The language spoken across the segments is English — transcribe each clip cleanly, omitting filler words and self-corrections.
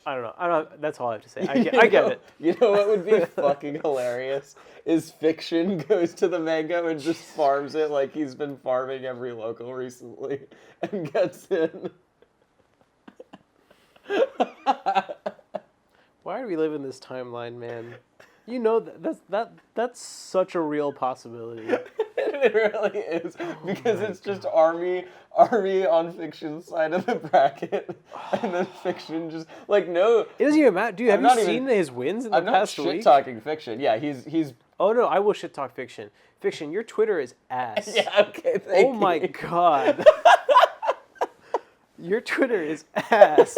I don't know. That's all I have to say. I get it. You know what would be fucking hilarious? Is Fiction goes to the mango and just farms it like he's been farming every local recently and gets in. Why do we live in this timeline, man? You know that's such a real possibility. It really is, because it's just army on Fiction's side of the bracket, and then Fiction just like no. It doesn't even matter. Have you seen his wins in the past week? I'm not shit talking Fiction. Yeah, he's. Oh no, I will shit talk Fiction. Fiction, your Twitter is ass. Yeah, okay. Thank you. My god. Your Twitter is ass.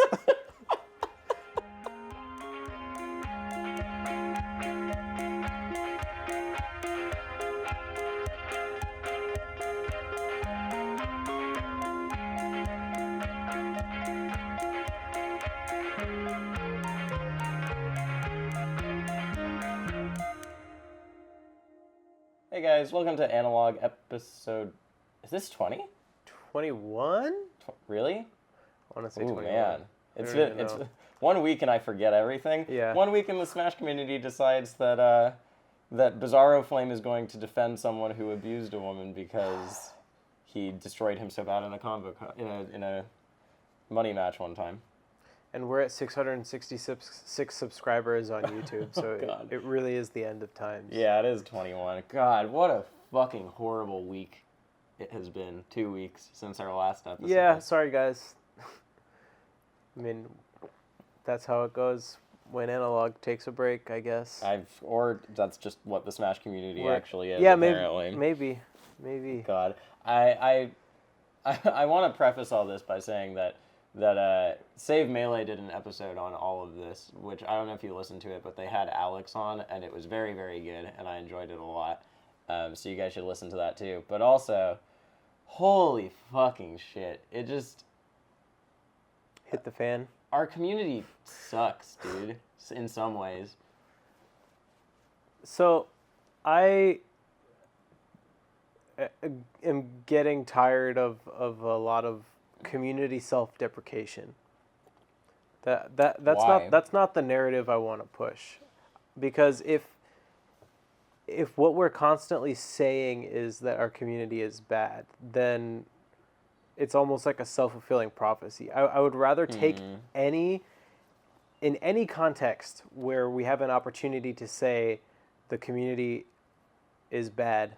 Hey guys, welcome to Analog episode. Is this 20? 21? Really? I want to say 21. Man, it's 1 week and I forget everything. Yeah. 1 week and the Smash community decides that that Bizarro Flame is going to defend someone who abused a woman because he destroyed him so bad in a in a money match one time. And we're at 666 subscribers on YouTube, so it really is the end of times. Yeah, it is 21. God, what a fucking horrible week it has been. 2 weeks since our last episode. Yeah, sorry guys. I mean, that's how it goes when Analog takes a break, I guess. Or that's just what the Smash community actually is. Yeah, apparently. maybe. God, I want to preface all this by saying that Save Melee did an episode on all of this, which I don't know if you listened to it, but they had Alex on, and it was very, very good, and I enjoyed it a lot. So you guys should listen to that too. But also, holy fucking shit, it just hit the fan. Our community sucks, dude, in some ways. So, I am getting tired of a lot of community self-deprecation. That's not the narrative I want to push, because if what we're constantly saying is that our community is bad, then it's almost like a self-fulfilling prophecy. I would rather take in any context where we have an opportunity to say the community is bad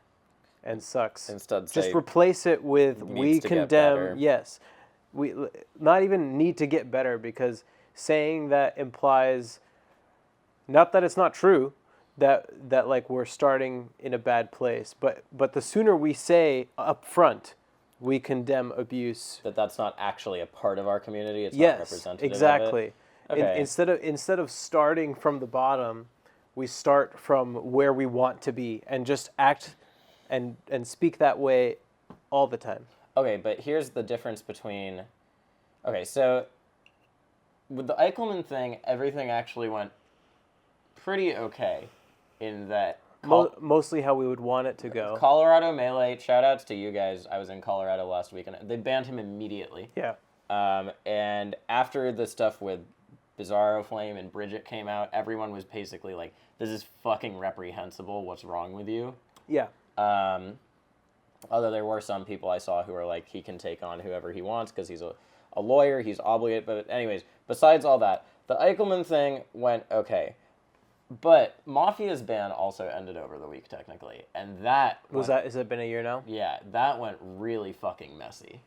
and sucks. Instead, just replace it with we condemn. Yes, we not even need to get better, because saying that implies not that it's not true, that like we're starting in a bad place, but the sooner we say up front we condemn abuse, that's not actually a part of our community. It's not representative. Exactly. Of it. Okay. Instead of starting from the bottom, we start from where we want to be and just act and speak that way all the time. Okay, but here's the difference between... Okay, so with the Eikelmann thing, everything actually went pretty okay in that... Mostly how we would want it to go. Colorado Melee, shout-outs to you guys. I was in Colorado last week, and they banned him immediately. Yeah. And after the stuff with Bizarro Flame and Bridget came out, everyone was basically like, this is fucking reprehensible. What's wrong with you? Yeah. Although there were some people I saw who were like, he can take on whoever he wants because he's a lawyer, he's obligated. But anyways, besides all that, the Eikelmann thing went okay. But Mafia's ban also ended over the week, technically. And that... Has it been a year now? Yeah, that went really fucking messy.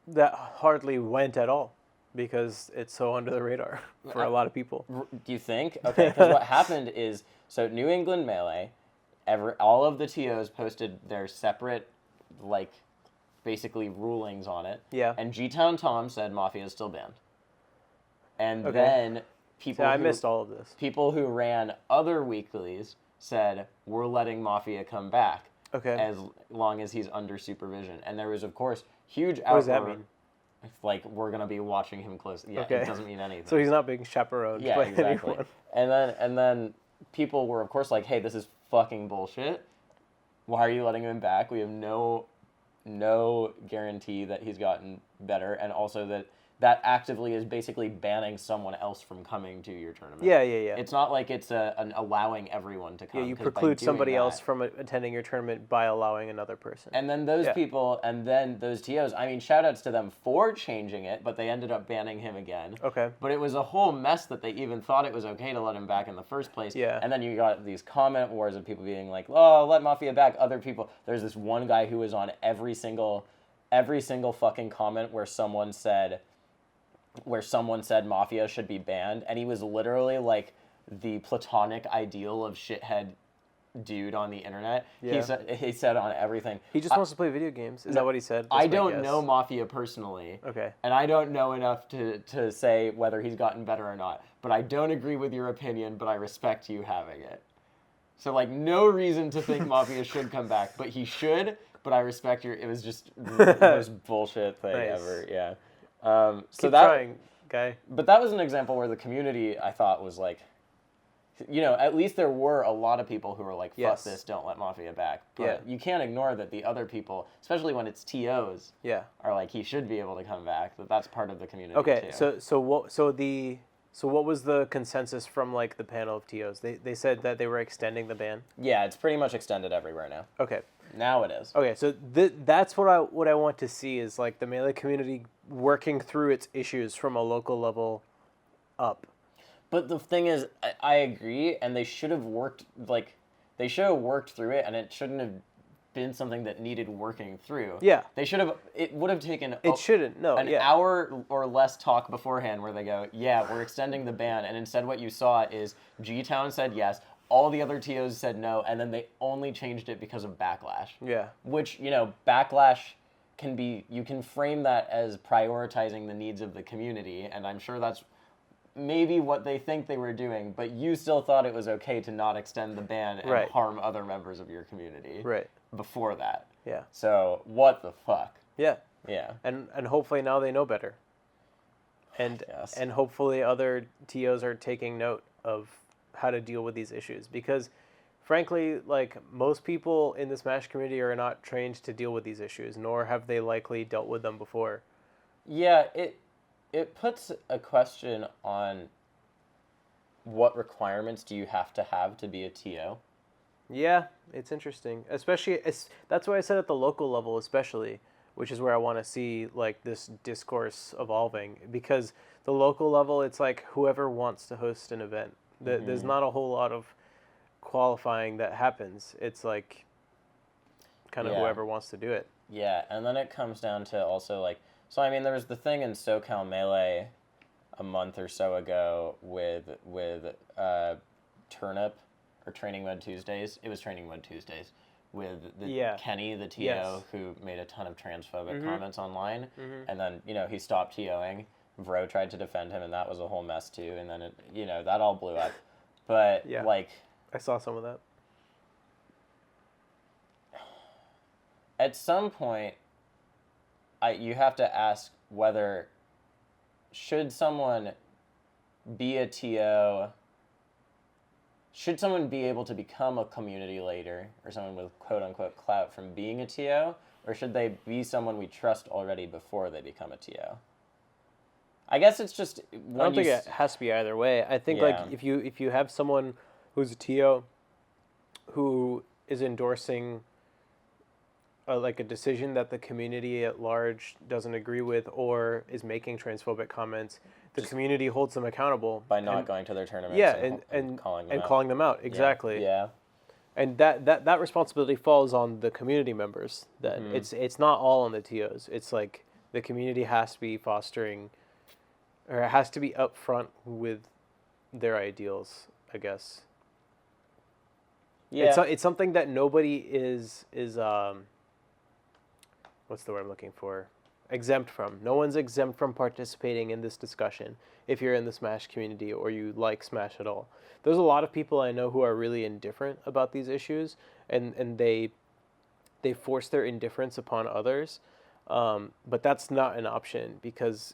That hardly went at all, because it's so under the radar for a lot of people. Do you think? Okay, because what happened is, so New England Melee, all of the TOs posted their separate, like, basically rulings on it. Yeah. And G-Town Tom said Mafia is still banned. And then people I missed all of this. People who ran other weeklies said, we're letting Mafia come back. Okay. As long as he's under supervision. And there was, of course, huge uproar. What does that mean? Like, we're going to be watching him closely. Yeah, It doesn't mean anything. So he's not being chaperoned by exactly. anyone. And then people were, of course, like, hey, this is fucking bullshit. Why are you letting him back? We have no guarantee that he's gotten better, and also that that actively is basically banning someone else from coming to your tournament. Yeah, yeah, yeah. It's not like it's an allowing everyone to come. Yeah, you 'cause by preclude doing somebody that- else from attending your tournament by allowing another person. And then those people, and then those TOs, I mean, shout-outs to them for changing it, but they ended up banning him again. Okay. But it was a whole mess that they even thought it was okay to let him back in the first place. Yeah. And then you got these comment wars of people being like, oh, let Mafia back. Other people, there's this one guy who was on every single fucking comment where someone said Mafia should be banned, and he was literally like the platonic ideal of shithead dude on the internet. Yeah. He said on everything. He just wants to play video games. Is that what he said? I That's my don't guess. know Mafia personally. Okay. And I don't know enough to say whether he's gotten better or not. But I don't agree with your opinion, but I respect you having it. So, like, no reason to think Mafia should come back, but he should. But I respect it was just the most bullshit thing ever. Yeah. So Keep that, trying, guy. But that was an example where the community, I thought, was like, you know, at least there were a lot of people who were like, fuck this, don't let Mafia back. But you can't ignore that the other people, especially when it's TOs, are like, he should be able to come back. That's part of the community Okay, too. so what was the consensus from like the panel of TOs? They said that they were extending the ban. Yeah, it's pretty much extended everywhere now. Okay. Now it is. Okay, so that's what I want to see is like the Melee community working through its issues from a local level up. But the thing is, I agree, and they should have worked through it, and it shouldn't have been something that needed working through. Yeah. They should have, it would have taken an hour or less talk beforehand where they go, yeah, we're extending the ban, and instead what you saw is G-Town said yes, all the other TOs said no, and then they only changed it because of backlash. Yeah. Which, you know, backlash can be, you can frame that as prioritizing the needs of the community, and I'm sure that's maybe what they think they were doing, but you still thought it was okay to not extend the ban and harm other members of your community before that. Yeah. So, what the fuck? Yeah. Yeah. And hopefully now they know better. And hopefully other TOs are taking note of how to deal with these issues, because frankly, like, most people in the Smash community are not trained to deal with these issues, nor have they likely dealt with them before. Yeah, it puts a question on what requirements do you have to be a TO? Yeah, it's interesting. Especially, that's why I said at the local level especially, which is where I want to see, like, this discourse evolving. Because the local level, it's like whoever wants to host an event. There's not a whole lot of qualifying that happens. It's like kind of whoever wants to do it. Yeah, and then it comes down to also, like, so, I mean, there was the thing in SoCal Melee a month or so ago with Turnip, or Training Mode Tuesdays. It was Training Mode Tuesdays with Kenny, the TO, who made a ton of transphobic comments online. And then, you know, he stopped TOing. Vro tried to defend him, and that was a whole mess, too. And then, that all blew up. But, like... I saw some of that. At some point... you have to ask whether should someone be a TO, should someone be able to become a community leader or someone with quote-unquote clout from being a TO, or should they be someone we trust already before they become a TO? I guess it's just... I don't think it has to be either way. I think like if you have someone who's a TO who is endorsing like a decision that the community at large doesn't agree with, or is making transphobic comments, the community holds them accountable by not going to their tournaments. And calling them out. Exactly. Yeah. And that responsibility falls on the community members. That it's not all on the TOs. It's like the community has to be fostering, or it has to be upfront with their ideals, I guess. Yeah. It's something that nobody is what's the word I'm looking for? Exempt from. No one's exempt from participating in this discussion if you're in the Smash community or you like Smash at all. There's a lot of people I know who are really indifferent about these issues, and they force their indifference upon others. But that's not an option, because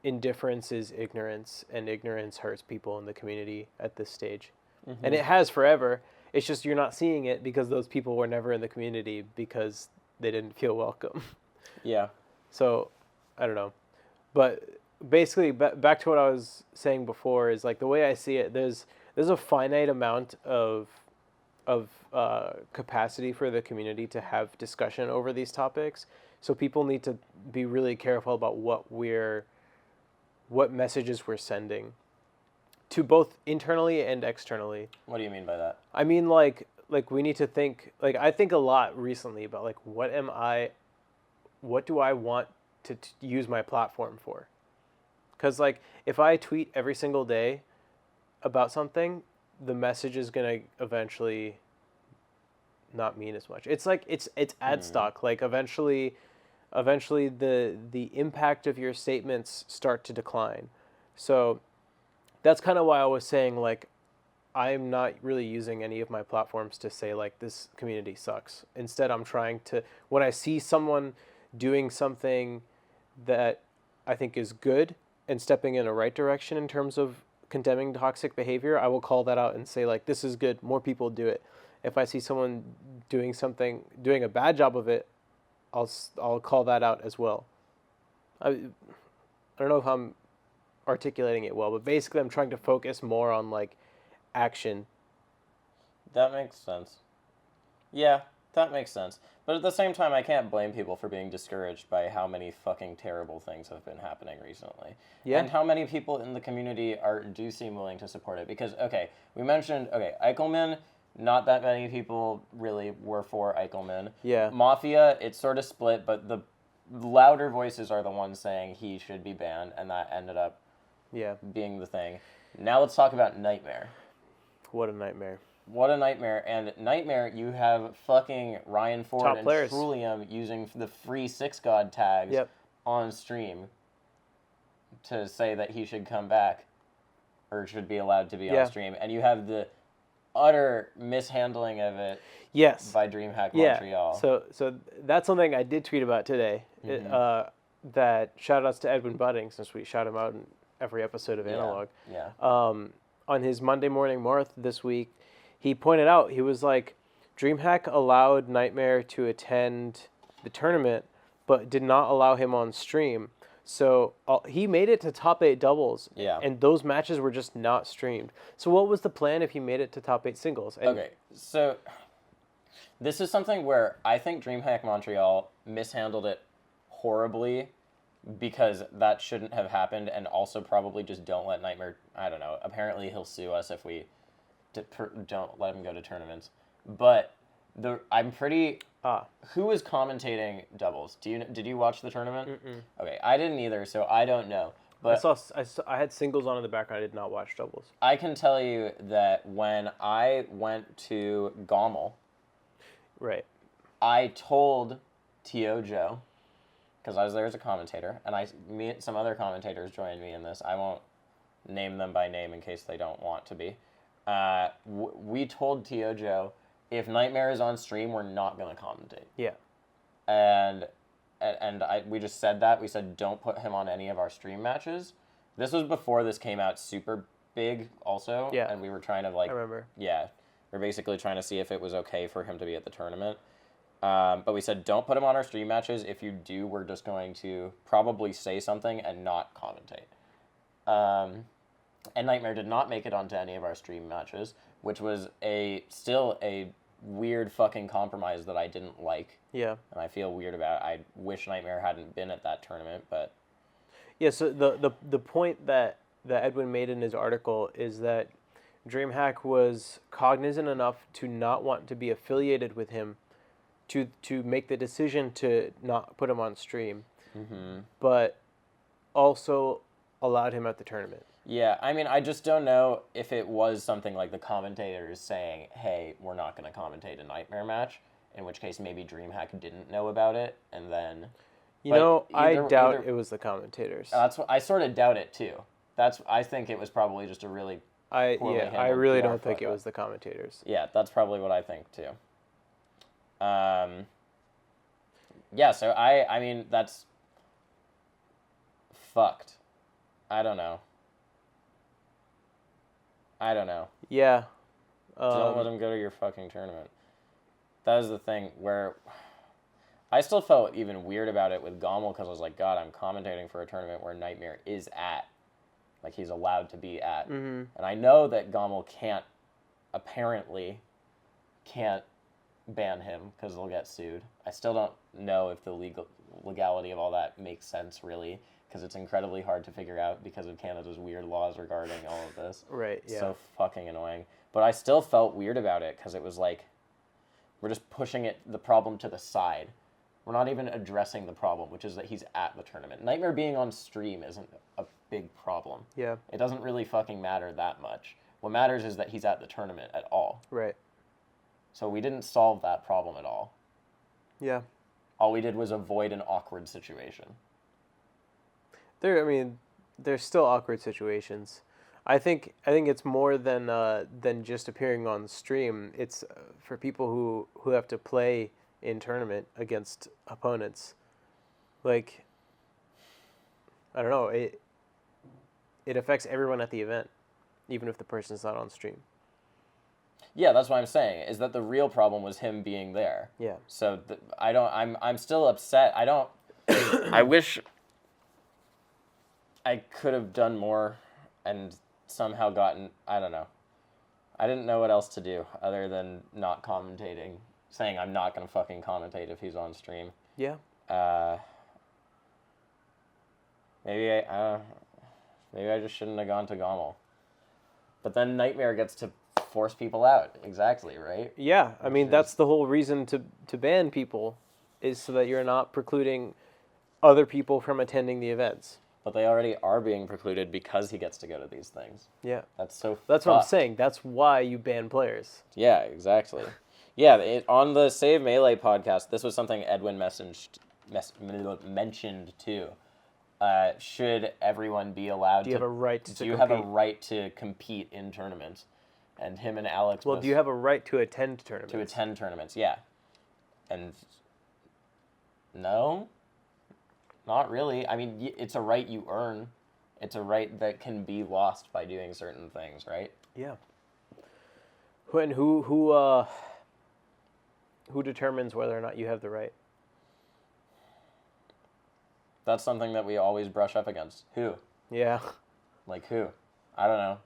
indifference is ignorance, and ignorance hurts people in the community at this stage. And it has forever. It's just you're not seeing it because those people were never in the community because they didn't feel welcome. Yeah. So, I don't know. But basically back to what I was saying before is like the way I see it. There's a finite amount of capacity for the community to have discussion over these topics. So people need to be really careful about what messages we're sending to both internally and externally. What do you mean by that? I mean, like we need to think, like I think a lot recently about like what do I want to use my platform for? Because like if I tweet every single day about something, the message is gonna eventually not mean as much. It's like it's ad stock. Like eventually the impact of your statements start to decline. So that's kind of why I was saying like I'm not really using any of my platforms to say like this community sucks. Instead, I'm trying to, when I see someone doing something that I think is good and stepping in a right direction in terms of condemning toxic behavior, I will call that out and say like this is good, more people do it. If I see someone doing a bad job of it, I'll call that out as well. I don't know if I'm articulating it well, but basically I'm trying to focus more on like action. That makes sense. Yeah, that makes sense. But at the same time, I can't blame people for being discouraged by how many fucking terrible things have been happening recently. Yeah. And how many people in the community do seem willing to support it. Because, we mentioned, Eikelmann, not that many people really were for Eikelmann. Yeah. Mafia, it's sort of split, but the louder voices are the ones saying he should be banned, and that ended up being the thing. Now let's talk about Nightmare. What a nightmare. What a nightmare. And Nightmare, you have fucking Ryan Ford Top and players. Trillium using the free 6God tags on stream to say that he should come back or should be allowed to be on stream. And you have the utter mishandling of it by DreamHack Montreal. So that's something I did tweet about today. That shout outs to Edwin Budding, since we shout him out in every episode of Analog. On his Monday Morning Marth this week, he pointed out, he was like, DreamHack allowed Nightmare to attend the tournament, but did not allow him on stream. So he made it to top 8 doubles, and those matches were just not streamed. So what was the plan if he made it to top 8 singles? And so this is something where I think DreamHack Montreal mishandled it horribly, because that shouldn't have happened, and also probably just don't let Nightmare, I don't know, apparently he'll sue us if we don't let him go to tournaments. But I'm pretty... Who was commentating doubles? Did you watch the tournament? Mm-mm. Okay, I didn't either, so I don't know. But I had singles on in the background. I did not watch doubles. I can tell you that when I went to Gommel, I told T.O. Joe, because I was there as a commentator, and some other commentators joined me in this. I won't name them by name in case they don't want to be. We told T.O. Joe, if Nightmare is on stream, we're not going to commentate. Yeah. And we just said that. We said, don't put him on any of our stream matches. This was before this came out super big also. Yeah. And we were trying to I remember. Yeah. We're basically trying to see if it was okay for him to be at the tournament. But we said, don't put him on our stream matches. If you do, we're just going to probably say something and not commentate. And Nightmare did not make it onto any of our stream matches, which was still a weird fucking compromise that I didn't like. Yeah. And I feel weird about it. I wish Nightmare hadn't been at that tournament, but... Yeah, so the point that Edwin made in his article is that DreamHack was cognizant enough to not want to be affiliated with him to make the decision to not put him on stream, but also allowed him at the tournament. Yeah, I mean, I just don't know if it was something like the commentators saying, hey, we're not going to commentate a Nightmare match, in which case maybe DreamHack didn't know about it, and then... I doubt it was the commentators. That's what I sort of doubt it, too. I think it was probably just a really I really don't think it was the commentators. Yeah, that's probably what I think, too. Yeah, so I mean, that's fucked. I don't know. Yeah. Don't let him go to your fucking tournament. That is the thing where I still felt even weird about it with Gommel because I was like, God, I'm commentating for a tournament where Nightmare is at. Like, he's allowed to be at. Mm-hmm. And I know that Gommel apparently can't ban him because they'll get sued. I still don't know if the legality of all that makes sense, really, because it's incredibly hard to figure out because of Canada's weird laws regarding all of this. Right, yeah. So fucking annoying. But I still felt weird about it because it was like, we're just pushing the problem to the side. We're not even addressing the problem, which is that he's at the tournament. Nightmare being on stream isn't a big problem. Yeah. It doesn't really fucking matter that much. What matters is that he's at the tournament at all. Right. So we didn't solve that problem at all. Yeah. All we did was avoid an awkward situation. There's still awkward situations. I think it's more than just appearing on stream. It's for people who have to play in tournament against opponents. Like, I don't know, it affects everyone at the event, even if the person's not on stream. Yeah, that's what I'm saying, is that the real problem was him being there. Yeah. So I'm still upset. I wish I could have done more and somehow gotten, I don't know. I didn't know what else to do other than not commentating, saying I'm not going to fucking commentate if he's on stream. Yeah. Maybe I just shouldn't have gone to Gommel. But then Nightmare gets to force people out. Exactly, right? Yeah, that's the whole reason to ban people, is so that you're not precluding other people from attending the events. But they already are being precluded because he gets to go to these things. Yeah. That's what I'm saying. That's why you ban players. Yeah, exactly. Yeah, on the Save Melee podcast, this was something Edwin mentioned too. Should everyone be allowed Do you have a right to compete? Do you have a right to compete in tournaments? And him and Alex... Well, do you have a right to attend tournaments? To attend tournaments, yeah. And no, not really. I mean, it's a right you earn. It's a right that can be lost by doing certain things, right? Yeah. And who determines whether or not you have the right? That's something that we always brush up against. Who? Yeah. Like who? I don't know.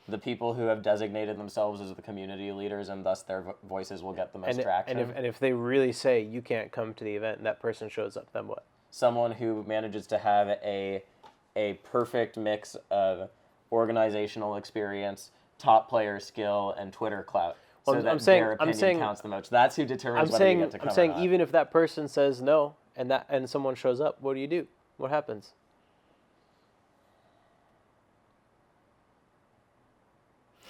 The people who have designated themselves as the community leaders, and thus their voices will get the most traction. And if they really say you can't come to the event and that person shows up, then what? Someone who manages to have a perfect mix of organizational experience, top player skill, and Twitter clout. Well, so that their opinion counts the most. That's who determines whether you get to come or not. I'm saying even if that person says no and someone shows up, what do? What happens?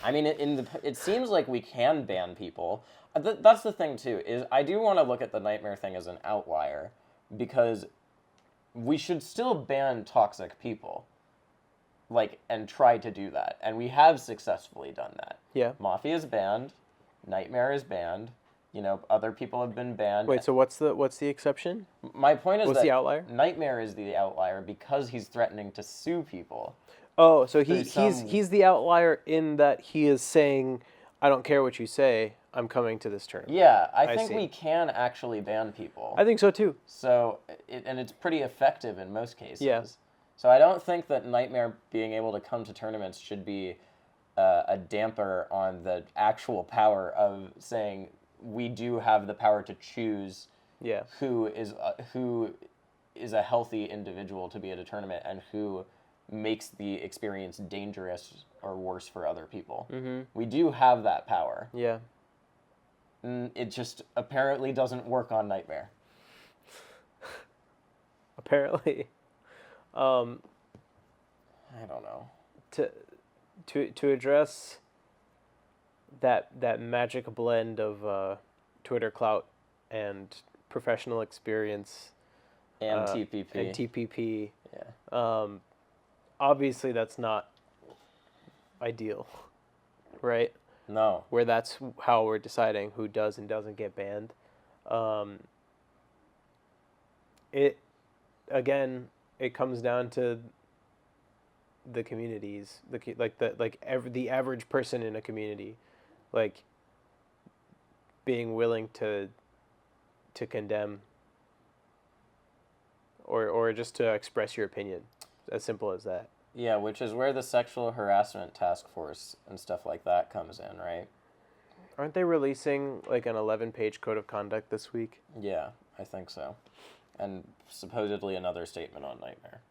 I mean, it seems like we can ban people. That's the thing, too, is I do want to look at the Nightmare thing as an outlier, because we should still ban toxic people, and try to do that. And we have successfully done that. Yeah. Mafia is banned. Nightmare is banned. Other people have been banned. Wait, so what's the exception? My point is what's the outlier? Nightmare is the outlier because he's threatening to sue people. Oh, so he's the outlier in that he is saying, I don't care what you say, I'm coming to this tournament. Yeah, I think we can actually ban people. I think so too. So, and it's pretty effective in most cases. Yeah. So I don't think that Nightmare being able to come to tournaments should be a damper on the actual power of saying we do have the power to choose who is a healthy individual to be at a tournament and who makes the experience dangerous or worse for other people. Mm-hmm. We do have that power. Yeah. It just apparently doesn't work on Nightmare. Apparently. I don't know. To address that magic blend of Twitter clout and professional experience and TPP. Yeah. Obviously that's not ideal, right? No. Where that's how we're deciding who does and doesn't get banned. It comes down to the communities, the average person in a community, being willing to condemn or just to express your opinion. As simple as that. Yeah, which is where the sexual harassment task force and stuff like that comes in, right? Aren't they releasing like an 11-page code of conduct this week? Yeah, I think so. And supposedly another statement on Nightmare.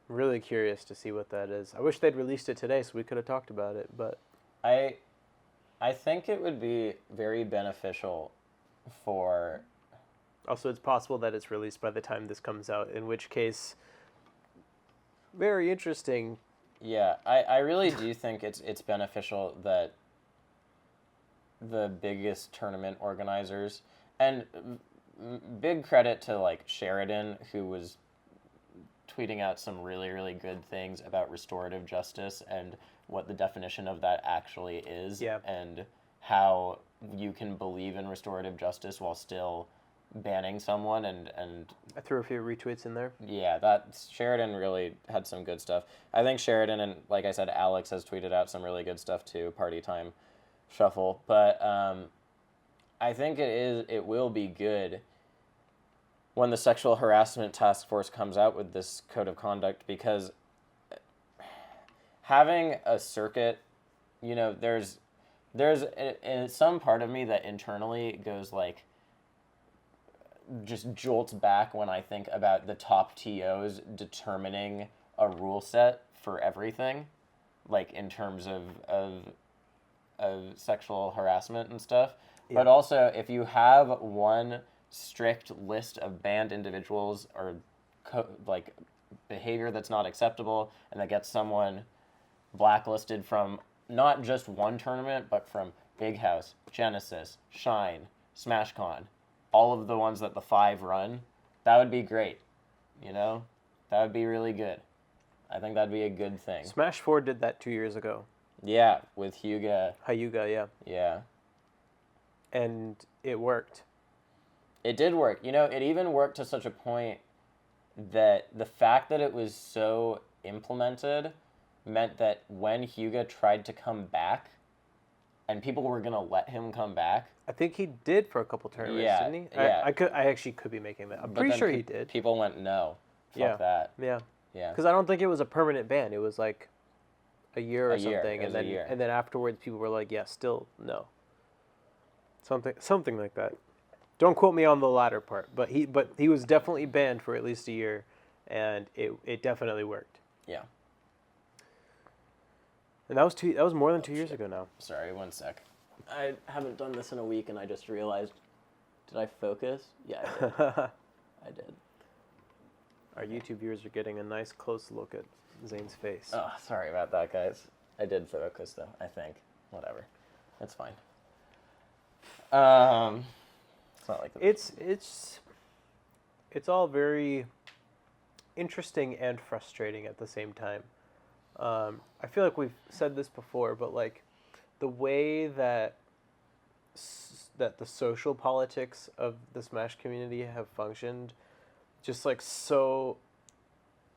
I'm really curious to see what that is. I wish they'd released it today so we could have talked about it, but I think it would be very beneficial for... Also, it's possible that it's released by the time this comes out, in which case, very interesting. Yeah, I really do think it's beneficial that the biggest tournament organizers, and big credit to like Sheridan, who was tweeting out some really, really good things about restorative justice and what the definition of that actually is, Yeah. and how you can believe in restorative justice while still banning someone, and I threw a few retweets in there. yeah, that Sheridan really had some good stuff. I think Sheridan and, like I said, Alex has tweeted out some really good stuff too, Party Time Shuffle. But I think it will be good when the sexual harassment task force comes out with this code of conduct, because having a circuit, there's some part of me that internally goes like, just jolts back when I think about the top TOs determining a rule set for everything, like in terms of sexual harassment and stuff. Yeah. But also, if you have one strict list of banned individuals or like behavior that's not acceptable and that gets someone blacklisted from not just one tournament, but from Big House, Genesis, Shine, SmashCon, all of the ones that the 5 run, that would be great. That would be really good. I think that'd be a good thing. Smash 4 did that 2 years ago. Yeah, with Hyuga, yeah. Yeah. And it worked. It did work. It even worked to such a point that the fact that it was so implemented meant that when Hyuga tried to come back, and people were going to let him come back. I think he did for a couple tournaments, didn't he? Yeah. I actually could be making that. I'm pretty sure he did. People went, no, fuck that. Yeah. Yeah. Because I don't think it was a permanent ban. It was like a year or something. It was a year. And then afterwards people were like, yeah, still no. Something like that. Don't quote me on the latter part, but he was definitely banned for at least a year, and it definitely worked. Yeah. And that was more than 2 years ago now. Sorry, 1 sec. I haven't done this in a week, and I just realized, did I focus? Yeah, I did. I did. Our YouTube viewers are getting a nice close look at Zane's face. Oh, sorry about that, guys. I did focus, though, I think. Whatever. It's fine. It's not like it's all very interesting and frustrating at the same time. I feel like we've said this before, but like the way that the social politics of the Smash community have functioned, just like so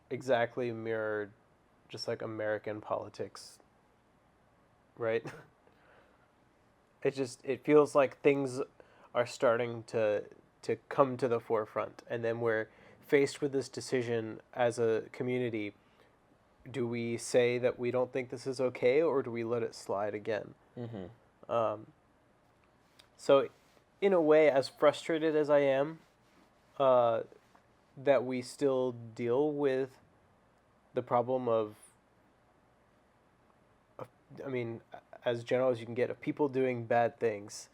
exactly mirrored just like American politics, right? It feels like things are starting to come to the forefront, and then we're faced with this decision as a community. Do we say that we don't think this is okay, or do we let it slide again? Mm-hmm. So, in a way, as frustrated as I am, that we still deal with the problem of, I mean, as general as you can get, of people doing bad things.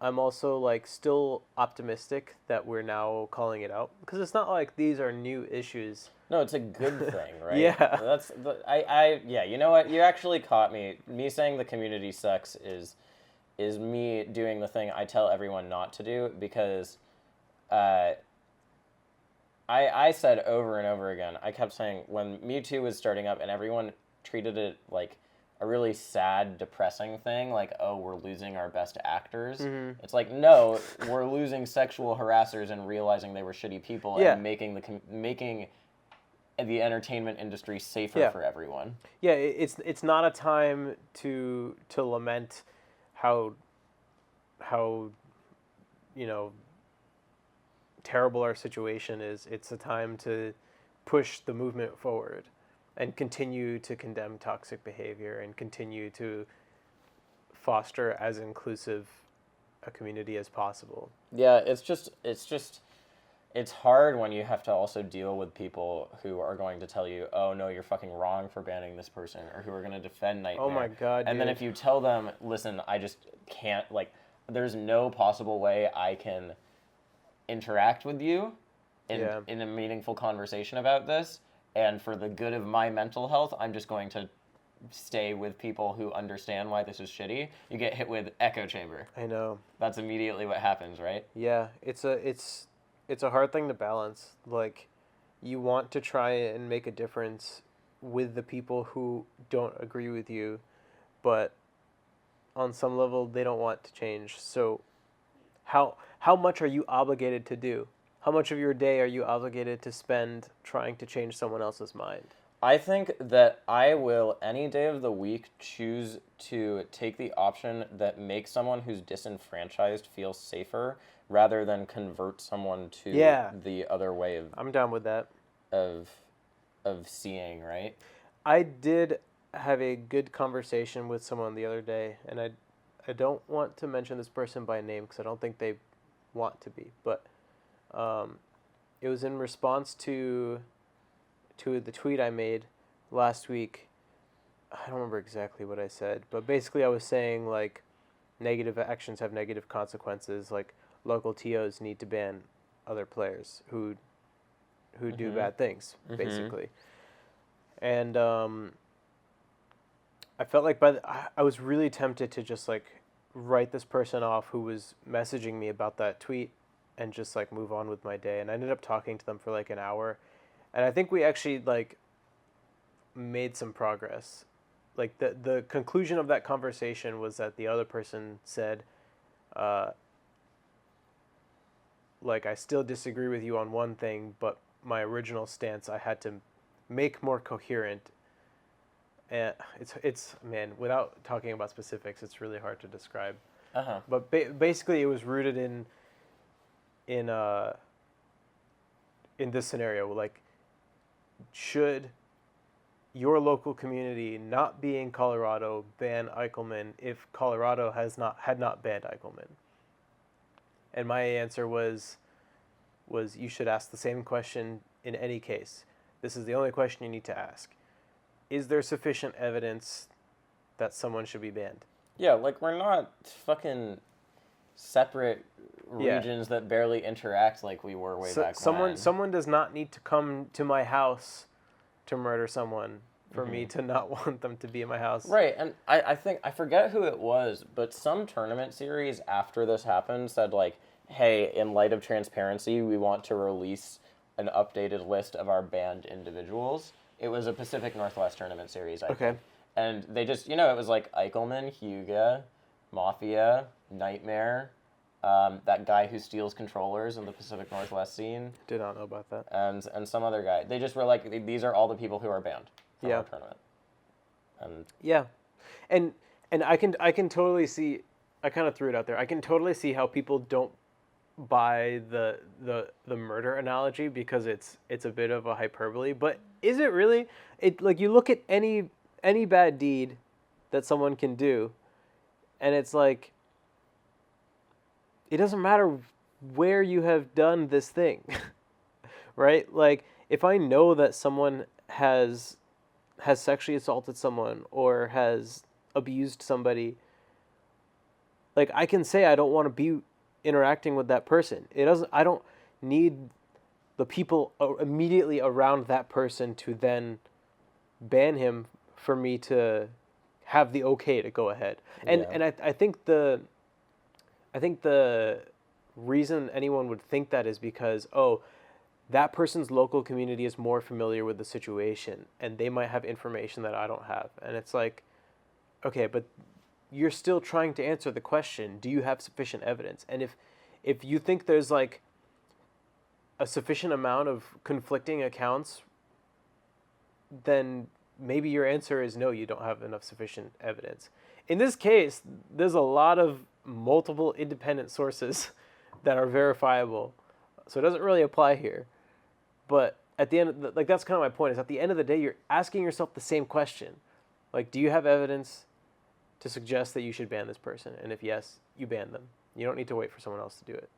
I'm also like still optimistic that we're now calling it out, because it's not like these are new issues. No, it's a good thing, right? Yeah. Yeah, you know what? You actually caught me. Me saying the community sucks is me doing the thing I tell everyone not to do, because I said over and over again, I kept saying when Mewtwo was starting up and everyone treated it like a really sad, depressing thing, like, oh, we're losing our best actors. Mm-hmm. It's like, no, we're losing sexual harassers and realizing they were shitty people, and making the entertainment industry safer for everyone. Yeah, it's not a time to lament how terrible our situation is, it's a time to push the movement forward and continue to condemn toxic behavior and continue to foster as inclusive a community as possible. Yeah, it's hard when you have to also deal with people who are going to tell you, oh no, you're fucking wrong for banning this person, or who are going to defend Nightmare. Oh my God, And dude. then if you tell them, listen, I just can't, like, there's no possible way I can interact with you in a meaningful conversation about this, and for the good of my mental health, I'm just going to stay with people who understand why this is shitty. You get hit with echo chamber. I know. That's immediately what happens, right? Yeah, it's a hard thing to balance. Like, you want to try and make a difference with the people who don't agree with you, but on some level they don't want to change. So how much are you obligated to do? How much of your day are you obligated to spend trying to change someone else's mind? I think that I will, any day of the week, choose to take the option that makes someone who's disenfranchised feel safer, rather than convert someone to the other way of... I'm down with that. Of seeing, right? I did have a good conversation with someone the other day, and I don't want to mention this person by name because I don't think they want to be, but it was in response to the tweet I made last week. I don't remember exactly what I said, but basically I was saying, like, negative actions have negative consequences. Like, local TOs need to ban other players who do bad things, basically. And I felt like I was really tempted to just, like, write this person off who was messaging me about that tweet and just, like, move on with my day. And I ended up talking to them for, like, an hour. And I think we actually, like, made some progress. Like, the conclusion of that conversation was that the other person said, like, I still disagree with you on one thing, but my original stance I had to make more coherent. And it's man, without talking about specifics, it's really hard to describe. But basically, it was rooted in this scenario. Like, should your local community, not being Colorado, ban Eikelmann if Colorado had not banned Eikelmann? And my answer was you should ask the same question in any case. This is the only question you need to ask. Is there sufficient evidence that someone should be banned? Yeah, like, we're not fucking separate regions that barely interact like we were way back when. Someone does not need to come to my house to murder someone for me to not want them to be in my house. Right, and I think, I forget who it was, but some tournament series after this happened said, like, hey, in light of transparency, we want to release an updated list of our banned individuals. It was a Pacific Northwest tournament series, I think. And they just, it was like Eikelmann, Hyuga, Mafia, Nightmare, that guy who steals controllers in the Pacific Northwest scene. Did not know about that. And some other guy. They just were like, these are all the people who are banned from our tournament. And yeah. And I can totally see, I kind of threw it out there. I can totally see how people don't buy the murder analogy, because it's a bit of a hyperbole, but is it really? It, like, you look at any bad deed that someone can do, and it's like, it doesn't matter where you have done this thing. Right? Like, if I know that someone has sexually assaulted someone or has abused somebody, like, I can say I don't want to be interacting with that person. I don't need the people immediately around that person to then ban him for me to have the okay to go ahead. And I think the reason anyone would think that is because, oh, that person's local community is more familiar with the situation and they might have information that I don't have. And it's like, okay, but you're still trying to answer the question, do you have sufficient evidence? And if you think there's, like, a sufficient amount of conflicting accounts, then maybe your answer is no, you don't have enough sufficient evidence. In this case, there's a lot of multiple independent sources that are verifiable. So it doesn't really apply here. But at the end, like that's kind of my point. Is at the end of the day, you're asking yourself the same question, like, do you have evidence to suggest that you should ban this person? And if yes, you ban them. You don't need to wait for someone else to do it.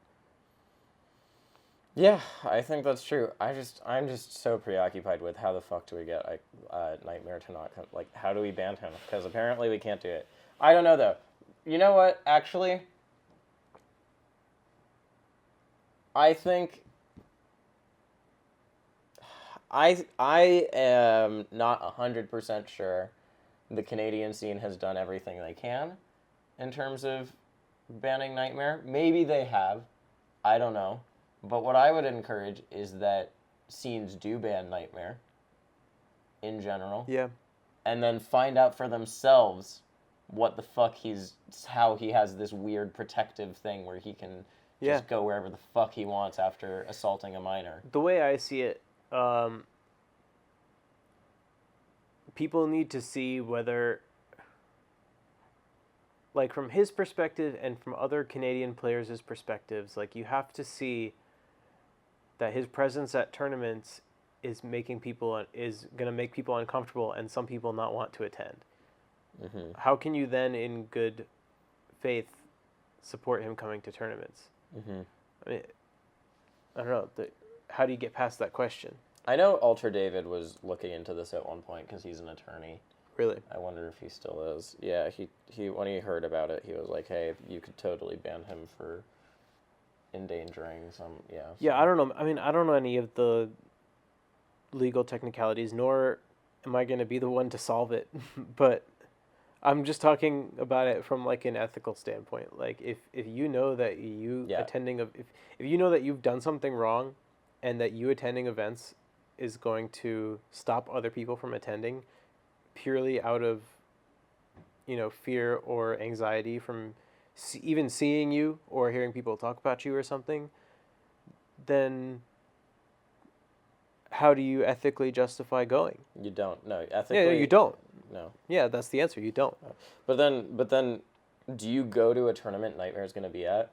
Yeah, I think that's true. I'm just so preoccupied with how the fuck do we get Nightmare to not come, like, how do we ban him? Because apparently we can't do it. I don't know though. You know what? Actually, I think I am not 100% sure the Canadian scene has done everything they can in terms of banning Nightmare. Maybe they have. I don't know. But what I would encourage is that scenes do ban Nightmare in general. Yeah. And then find out for themselves what the fuck how he has this weird protective thing where he can just go wherever the fuck he wants after assaulting a minor. The way I see it, people need to see whether, like, from his perspective and from other Canadian players' perspectives, like, you have to see that his presence at tournaments is going to make people uncomfortable and some people not want to attend. Mm-hmm. How can you then, in good faith, support him coming to tournaments? Mm-hmm. I mean, I don't know. How do you get past that question? I know Ultra David was looking into this at one point because he's an attorney. Really? I wonder if he still is. Yeah, he when he heard about it, he was like, "Hey, you could totally ban him for endangering some." Yeah. Yeah, I don't know. I mean, I don't know any of the legal technicalities, nor am I going to be the one to solve it. But I'm just talking about it from, like, an ethical standpoint. Like, if you know that if you know that you've done something wrong, and that you attending events is going to stop other people from attending purely out of, fear or anxiety from even seeing you or hearing people talk about you or something, then how do you ethically justify going? You don't. No, ethically. Yeah, you don't. No. Yeah, that's the answer. You don't. But then, do you go to a tournament Nightmare's going to be at?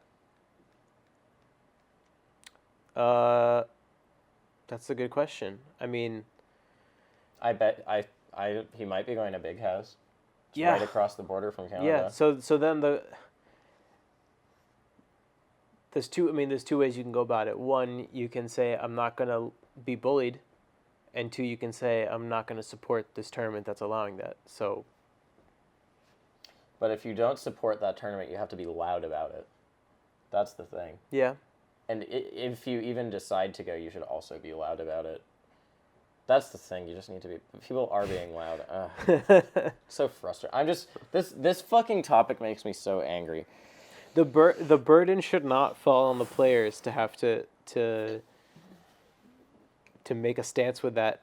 That's a good question. I mean, I bet he might be going to Big House. It's right across the border from Canada. Yeah. So then there's two ways you can go about it. One, you can say I'm not going to be bullied, and two, you can say I'm not going to support this tournament that's allowing that. So. But if you don't support that tournament, you have to be loud about it. That's the thing. Yeah. And if you even decide to go, you should also be loud about it. That's the thing. You just need to be. People are being loud. So frustrating. I'm just this fucking topic makes me so angry. The burden should not fall on the players to have to make a stance with that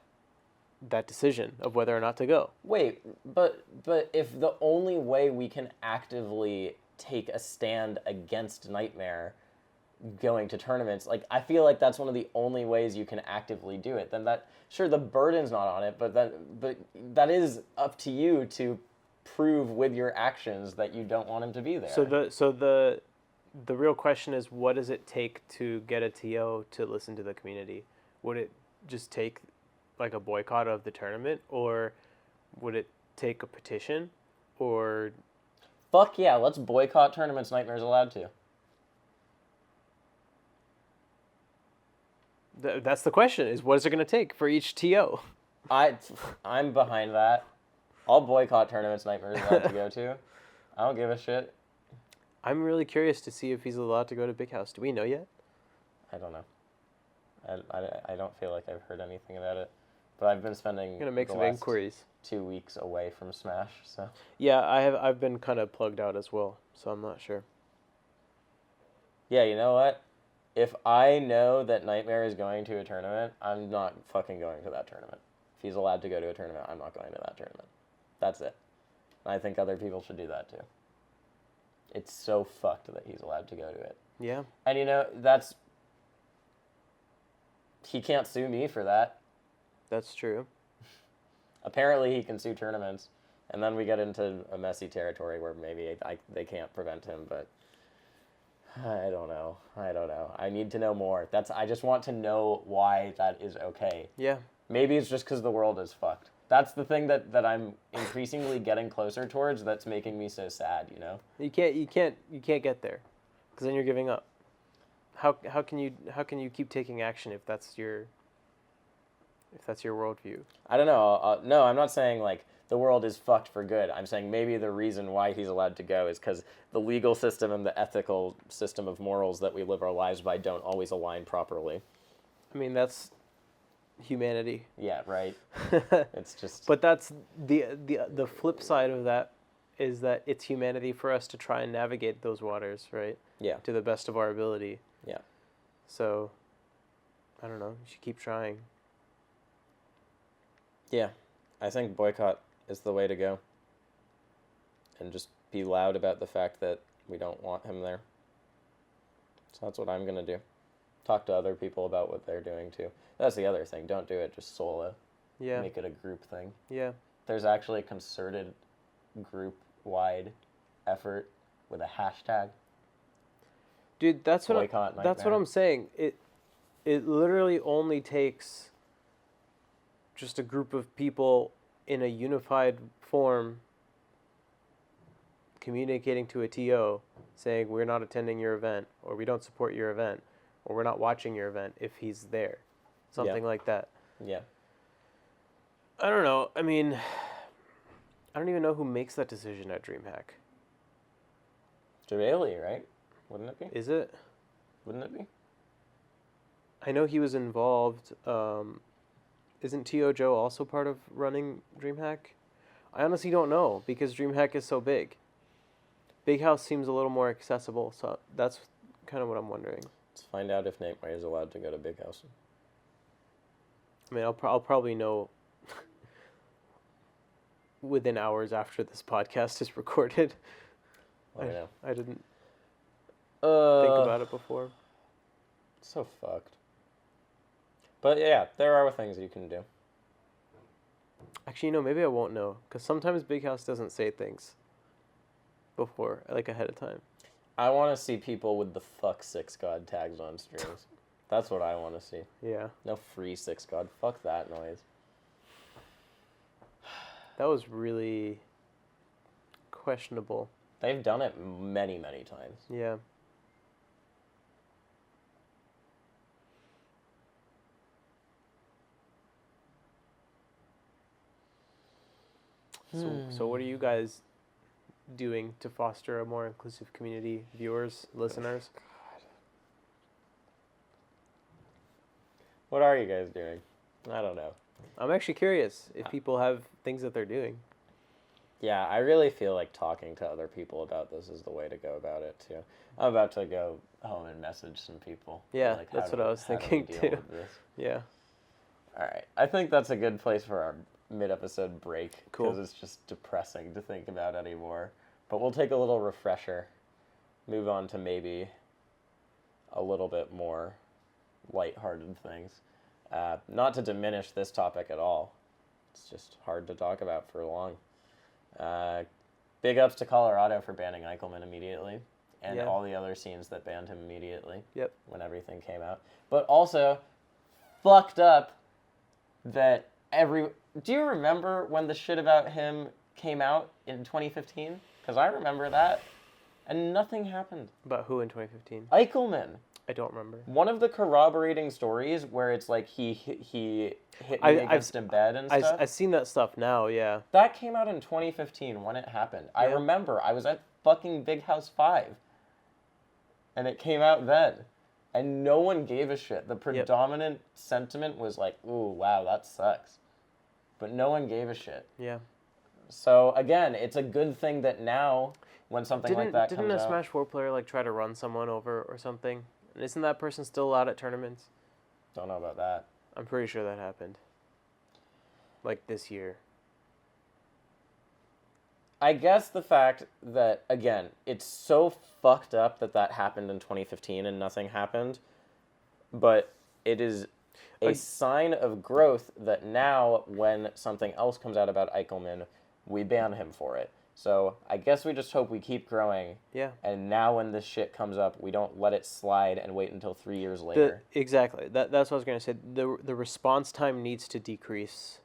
decision of whether or not to go. Wait, but if the only way we can actively take a stand against Nightmare going to tournaments, like, I feel like that's one of the only ways you can actively do it, then the burden's not on it, but that is up to you to prove with your actions that you don't want him to be there. So the real question is, what does it take to get a TO to listen to the community? Would it just take, like, a boycott of the tournament, or would it take a petition, or... Fuck yeah, let's boycott tournaments Nightmare's allowed to. That's the question, is what is it going to take for each TO? I'm behind that. I'll boycott tournaments Nightmare's allowed to go to. I don't give a shit. I'm really curious to see if he's allowed to go to Big House. Do we know yet? I don't know. I don't feel like I've heard anything about it. But I've been spending I'm going to make some inquiries. 2 weeks away from Smash, so... Yeah, I've been kind of plugged out as well, so I'm not sure. Yeah, you know what? If I know that Nightmare is going to a tournament, I'm not fucking going to that tournament. If he's allowed to go to a tournament, I'm not going to that tournament. That's it. And I think other people should do that too. It's so fucked that he's allowed to go to it. Yeah. And he can't sue me for that. That's true. Apparently he can sue tournaments, and then we get into a messy territory where maybe they can't prevent him, but I don't know. I need to know more. I just want to know why that is okay. Yeah. Maybe it's just because the world is fucked. That's the thing that I'm increasingly getting closer towards. That's making me so sad. You know. You can't get there, because then you're giving up. How can you keep taking action if that's your worldview? I don't know. No, I'm not saying like the world is fucked for good. I'm saying maybe the reason why he's allowed to go is because the legal system and the ethical system of morals that we live our lives by don't always align properly. I mean, that's humanity. Yeah, right. It's just. But that's the flip side of that is that it's humanity for us to try and navigate those waters, right? Yeah. To the best of our ability. Yeah. So, I don't know. You should keep trying. Yeah, I think boycott is the way to go. And just be loud about the fact that we don't want him there. So that's what I'm going to do. Talk to other people about what they're doing too. That's the other thing. Don't do it just solo. Yeah. Make it a group thing. Yeah. There's actually a concerted group-wide effort with a hashtag. Dude, that's what Boycott I'm saying. It literally only takes just a group of people in a unified form communicating to a TO saying we're not attending your event, or we don't support your event, or we're not watching your event if he's there. Something like that. Yeah. I don't know. I mean, I don't even know who makes that decision at DreamHack. Javeli, right? Wouldn't it be? Is it? Wouldn't it be? I know he was involved. Isn't T.O. Joe also part of running DreamHack? I honestly don't know, because DreamHack is so big. Big House seems a little more accessible, so that's kind of what I'm wondering. Let's find out if Nate Way is allowed to go to Big House. I mean, I'll probably know within hours after this podcast is recorded. I know. I didn't think about it before. So fucked. But yeah, there are things you can do. Actually, maybe I won't know, because sometimes Big House doesn't say things before, like ahead of time. I want to see people with the fuck Six God tags on streams. That's what I want to see. Yeah. No free Six God. Fuck that noise. That was really questionable. They've done it many, many times. Yeah. So what are you guys doing to foster a more inclusive community, viewers, listeners? God. What are you guys doing? I don't know. I'm actually curious if people have things that they're doing. Yeah, I really feel like talking to other people about this is the way to go about it, too. I'm about to go home and message some people. Yeah, like, that's what I was thinking, too. Yeah. All right. I think that's a good place for our mid-episode break. Cool. Because it's just depressing to think about anymore. But we'll take a little refresher. Move on to maybe a little bit more lighthearted things. Not to diminish this topic at all. It's just hard to talk about for long. Big ups to Colorado for banning Eikelmann immediately. And all the other scenes that banned him immediately. Yep. When everything came out. But also, fucked up that do you remember when the shit about him came out in 2015? Because I remember that, and nothing happened. About who in 2015? Eikelmann. I don't remember. One of the corroborating stories where it's like he hit me against a bed and stuff. I've seen that stuff now, yeah. That came out in 2015 when it happened. I remember. I was at fucking Big House 5, and it came out then. And no one gave a shit. The predominant sentiment was like, ooh, wow, that sucks. But no one gave a shit. Yeah. So, again, it's a good thing that now, when something like that comes out... Didn't a Smash 4 player, try to run someone over or something? And isn't that person still allowed at tournaments? Don't know about that. I'm pretty sure that happened. This year. I guess the fact that, again, it's so fucked up that happened in 2015 and nothing happened, but it is a sign of growth that now when something else comes out about Eikelmann, we ban him for it. So I guess we just hope we keep growing. Yeah. And now when this shit comes up, we don't let it slide and wait until 3 years later. Exactly. That's what I was going to say. The response time needs to decrease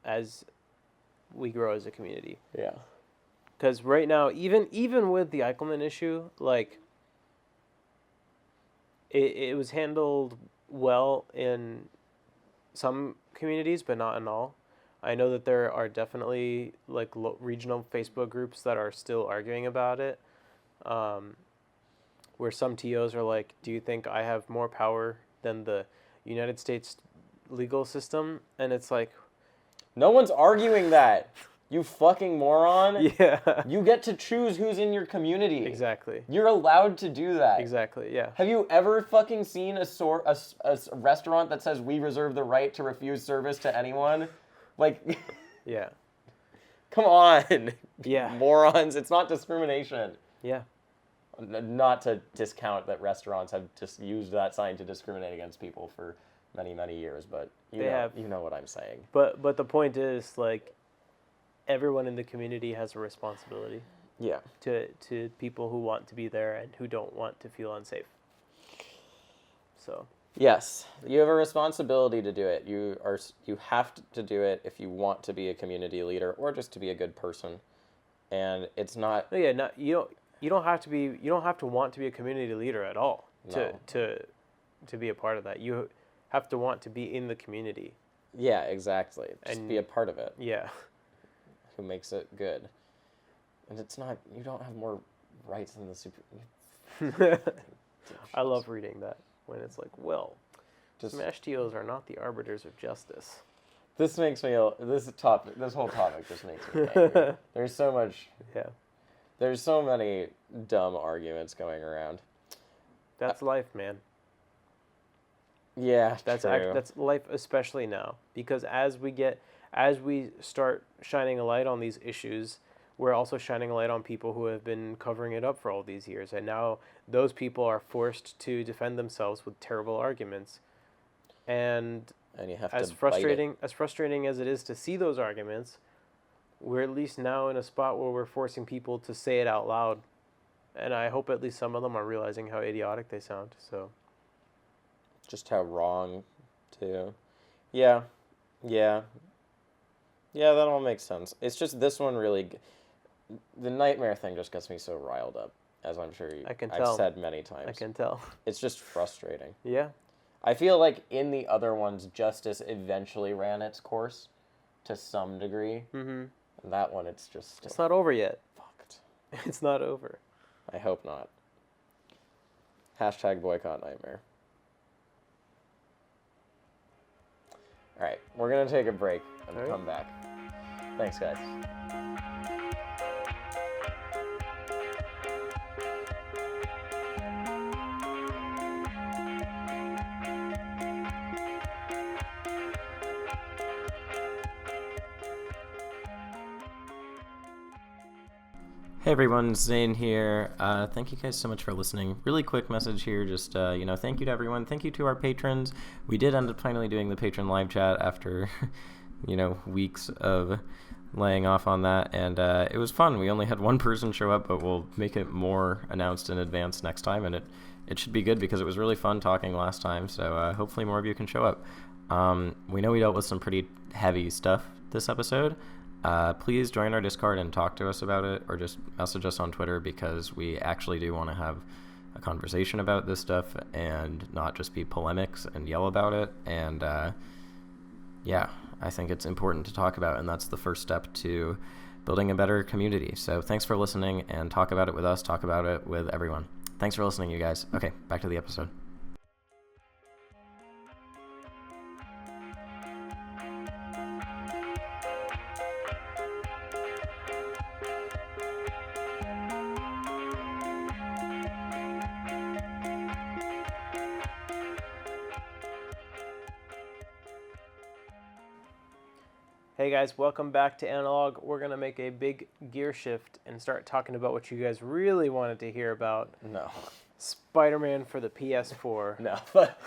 as we grow as a community. Yeah. Because right now, even with the Eikelmann issue, like, it was handled well in some communities, but not in all. I know that there are definitely like regional Facebook groups that are still arguing about it, where some TOs are like, "Do you think I have more power than the United States legal system?" And it's like, no one's arguing that. You fucking moron. yeah, You get to choose who's in your community. exactly. You're allowed to do that. Exactly. Yeah. Have you ever fucking seen a restaurant that says we reserve the right to refuse service to anyone? Like, Yeah. come on. Yeah. Morons. It's not discrimination. Yeah. Not to discount that restaurants have just used that sign to discriminate against people for many, many years, but you know what I'm saying. But the point is, like, everyone in the community has a responsibility. Yeah. To people who want to be there and who don't want to feel unsafe. So. Yes, you have a responsibility to do it. You have to do it if you want to be a community leader or just to be a good person. And it's not. No, yeah, you don't have to want to be a community leader at all to be a part of that. You have to want to be in the community. Yeah, exactly. Just be a part of it. Yeah. Who makes it good. And it's not, you don't have more rights than the super. I love reading that when it's like, well, Smash TOs are not the arbiters of justice. This makes me, this whole topic just makes me angry. There's so much. Yeah. There's so many dumb arguments going around. That's life, man. Yeah, that's true. That's life, especially now, because as we start shining a light on these issues, we're also shining a light on people who have been covering it up for all these years, and now those people are forced to defend themselves with terrible arguments. And you have as to frustrating as it is to see those arguments, we're at least now in a spot where we're forcing people to say it out loud, and I hope at least some of them are realizing how idiotic they sound. So. Just how wrong, too. Yeah, that all makes sense. It's just this one really, the nightmare thing just gets me so riled up, as I'm sure I've said many times. I can tell. It's just frustrating. Yeah. I feel like in the other ones, justice eventually ran its course, to some degree. Mm-hmm. And that one, it's just... It's not over yet. Fucked. It's not over. I hope not. # boycott nightmare. All right, we're going to take a break and come back. Thanks, guys. Hey everyone, Zane here. Thank you guys so much for listening. Really quick message here, just, thank you to everyone. Thank you to our patrons. We did end up finally doing the patron live chat after, weeks of laying off on that, and it was fun. We only had one person show up, but we'll make it more announced in advance next time, and it should be good because it was really fun talking last time, so hopefully more of you can show up. We know we dealt with some pretty heavy stuff this episode. Please join our Discord and talk to us about it, or just message us on Twitter, because we actually do want to have a conversation about this stuff and not just be polemics and yell about it. And I think it's important to talk about, and that's the first step to building a better community. So thanks for listening, and talk about it with us, talk about it with everyone. Thanks for listening, you guys. Okay, back to the episode. Hey guys, welcome back to Analog. We're going to make a big gear shift and start talking about what you guys really wanted to hear about. No. Spider-Man for the PS4. No, but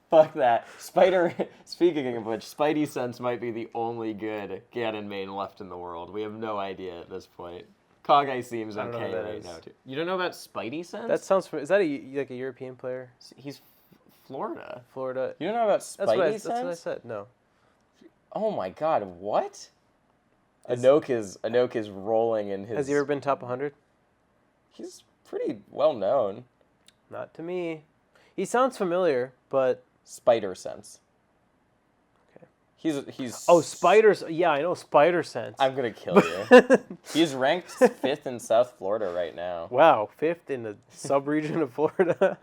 Fuck that. Speaking of which, Spidey Sense might be the only good Ganon main left in the world. We have no idea at this point. Kage seems don't know okay who that right is. now, too. You don't know about Spidey Sense? That sounds. Is that like a European player? He's Florida. Florida. You don't know about Spidey Sense? That's what I said. No. Oh my god, what? Anoke is rolling in his... Has he ever been top 100? He's pretty well known. Not to me. He sounds familiar, but... Spider Sense. Okay. He's... Oh, Spiders. Yeah, I know Spider Sense. I'm gonna kill you. He's ranked 5th in South Florida right now. Wow, 5th in the sub-region of Florida.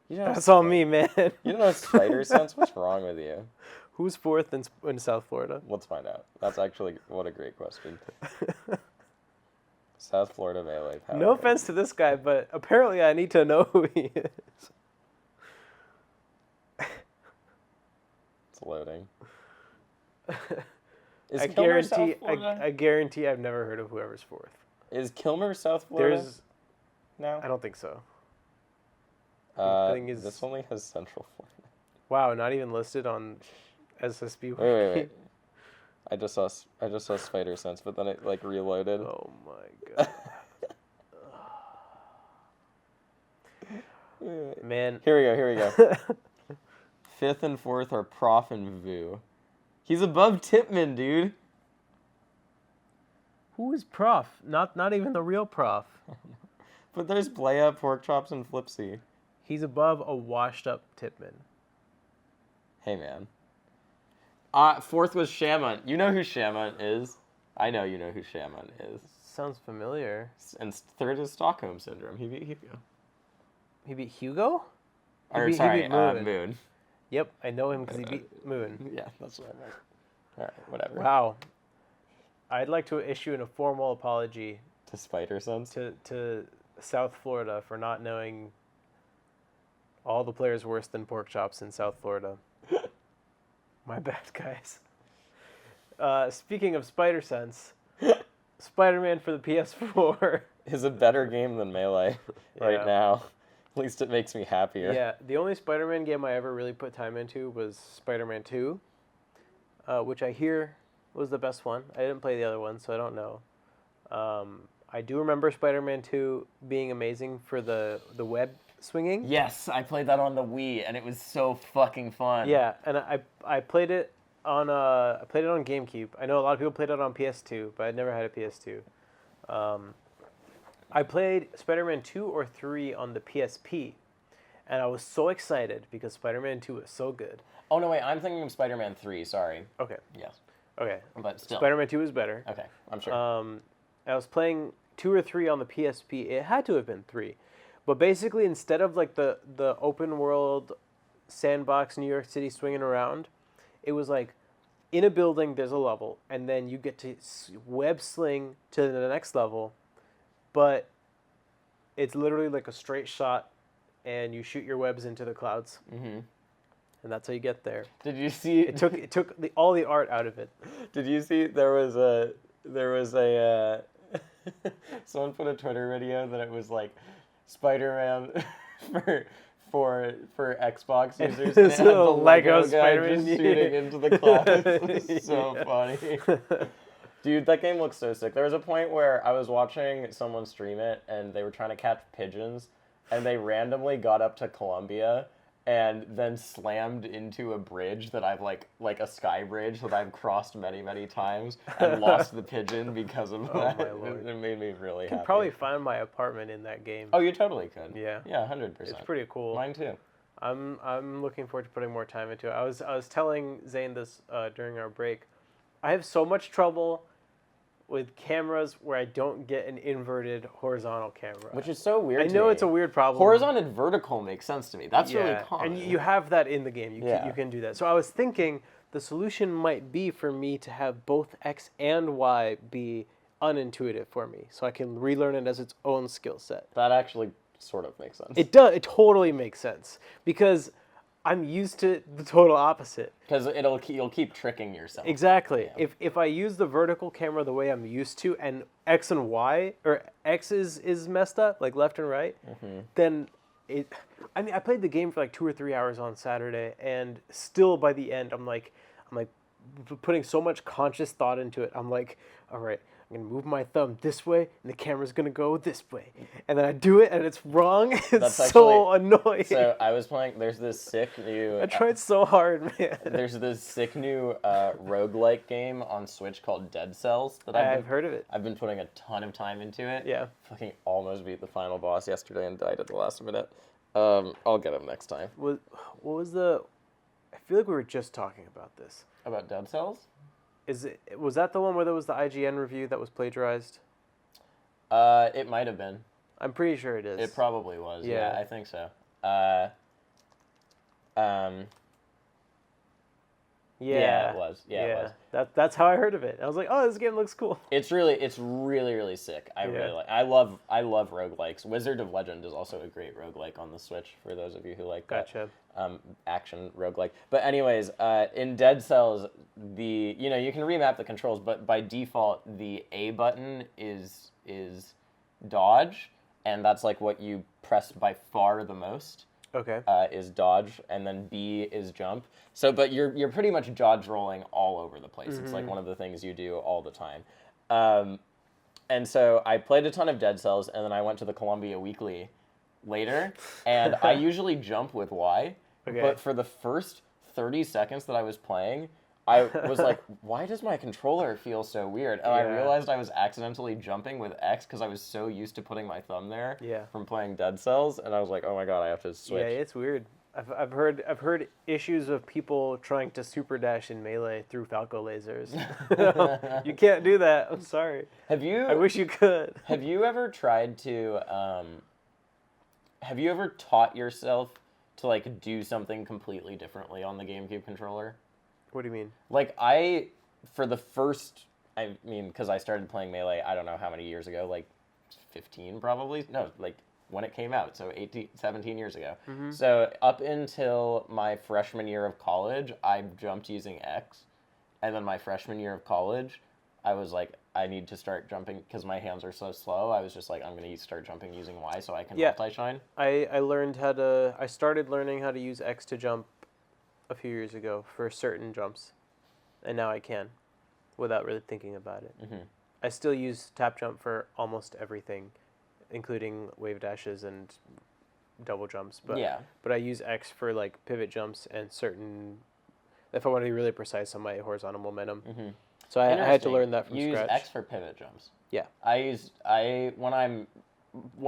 You know, That's on me, man. You don't know Spider Sense? What's wrong with you? Who's 4th in South Florida? Let's find out. That's actually... What a great question. South Florida Melee Power. No offense to this guy, but apparently I need to know who he is. It's loading. I guarantee I've never heard of whoever's 4th. Is Kilmer South Florida? No? I don't think so. This only has Central Florida. Wow, not even listed on SSB. Wait. I just saw Spider Sense, but then it like reloaded. Oh my god. Man. Here we go. 5th and 4th are Prof and Vu. He's above Tipman, dude. Who is Prof? Not even the real Prof. But there's Blaya, Pork Chops, and Flipsy. He's above a washed up Tipman. Hey, man. 4th was Shaman. You know who Shaman is? I know you know who Shaman is. Sounds familiar. And 3rd is Stockholm Syndrome. He beat Hugo. He beat Hugo? He beat Moon. Yep, I know him because he beat Moon. Yeah, that's what I meant. All right, whatever. Wow. I'd like to issue a formal apology to Spider Sense? To South Florida for not knowing all the players worse than Pork Chops in South Florida. My bad, guys. Speaking of Spider Sense, Spider-Man for the PS4 is a better game than Melee right now. At least it makes me happier. Yeah, the only Spider-Man game I ever really put time into was Spider-Man 2, which I hear was the best one. I didn't play the other one, so I don't know. I do remember Spider-Man 2 being amazing for the web swinging. Yes, I played that on the Wii, and it was so fucking fun. Yeah, and I played it on GameCube. I know a lot of people played it on PS2, but I'd never had a PS2. I played Spider-Man 2 or 3 on the PSP, and I was so excited because Spider-Man 2 was so good. Oh, no, wait, I'm thinking of Spider-Man 3, sorry. Okay. Yes. Okay. But still. Spider-Man 2 is better. Okay, I'm sure. I was playing 2 or 3 on the PSP. It had to have been 3. But basically, instead of like the open world sandbox New York City swinging around, it was like in a building there's a level, and then you get to web sling to the next level, but it's literally like a straight shot, and you shoot your webs into the clouds, and that's how you get there. Did you see? It took all the art out of it. Did you see? There was a someone put a Twitter video that it was like Spider-Man for Xbox users. And it had the Lego Spider-Man just shooting into the clouds. It's so funny. Dude, that game looks so sick. There was a point where I was watching someone stream it, and they were trying to catch pigeons, and they randomly got up to Columbia and then slammed into a bridge that I've like a sky bridge that I've crossed many, many times, and lost the pigeon because of that. My Lord. It made me really happy. You can probably find my apartment in that game. Oh, you totally could. Yeah. Yeah, 100%. It's pretty cool. Mine too. I'm looking forward to putting more time into it. I was telling Zane this during our break. I have so much trouble with cameras where I don't get an inverted horizontal camera. Which is so weird I know it's a weird problem. Horizontal and vertical makes sense to me. That's really common. And you have that in the game. You can do that. So I was thinking the solution might be for me to have both X and Y be unintuitive for me, so I can relearn it as its own skill set. That actually sort of makes sense. It does. It totally makes sense because I'm used to the total opposite. Because you'll keep tricking yourself. Exactly. Yeah. If I use the vertical camera the way I'm used to, and X and Y, or X is messed up, like left and right, then I mean, I played the game for like 2 or 3 hours on Saturday, and still by the end, I'm like putting so much conscious thought into it. I'm like, all right, I'm gonna move my thumb this way, and the camera's gonna go this way, and then I do it, and it's wrong. It's That's so annoying. So I was playing. There's this sick new. I tried so hard, man. There's this sick new roguelike game on Switch called Dead Cells that I've heard of it. I've been putting a ton of time into it. Yeah. Fucking almost beat the final boss yesterday and died at the last minute. I'll get him next time. What was the? I feel like we were just talking about this. About Dead Cells? Was that the one where there was the IGN review that was plagiarized? It might have been. I'm pretty sure it is. It probably was. Yeah, I think so. Yeah, it was. Yeah, it was. That's how I heard of it. I was like, oh, this game looks cool. It's really sick. I love roguelikes. Wizard of Legend is also a great roguelike on the Switch for those of you who like Gotcha. Action roguelike. But anyways, in Dead Cells, you can remap the controls, but by default the A button is dodge, and that's like what you press by far the most. Okay. Is dodge, and then B is jump. So, but you're pretty much dodge rolling all over the place. It's like one of the things you do all the time. And so I played a ton of Dead Cells, and then I went to the Columbia Weekly later, and I usually jump with Y. Okay. But for the first 30 seconds that I was playing, I was like, why does my controller feel so weird? And I realized I was accidentally jumping with X because I was so used to putting my thumb there from playing Dead Cells, and I was like, oh my god, I have to switch. Yeah, it's weird. I've heard issues of people trying to super dash in Melee through Falco lasers. You can't do that. I'm sorry. I wish you could. Have you ever tried to? Have you ever taught yourself to like do something completely differently on the GameCube controller? What do you mean? Like because I started playing Melee, I don't know how many years ago, like 15 probably? No, like when it came out, so 17 years ago. Mm-hmm. So up until my freshman year of college, I jumped using X. And then my freshman year of college, I was like, I need to start jumping because my hands are so slow. I was just like, I'm going to start jumping using Y so I can multi-shine. I started learning how to use X to jump a few years ago for certain jumps, and now I can without really thinking about it. Mm-hmm. I still use tap jump for almost everything, including wave dashes and double jumps, but I use X for like pivot jumps and certain, if I want to be really precise on my horizontal momentum. Mm-hmm. So I had to learn that from scratch. You use X for pivot jumps. Yeah. When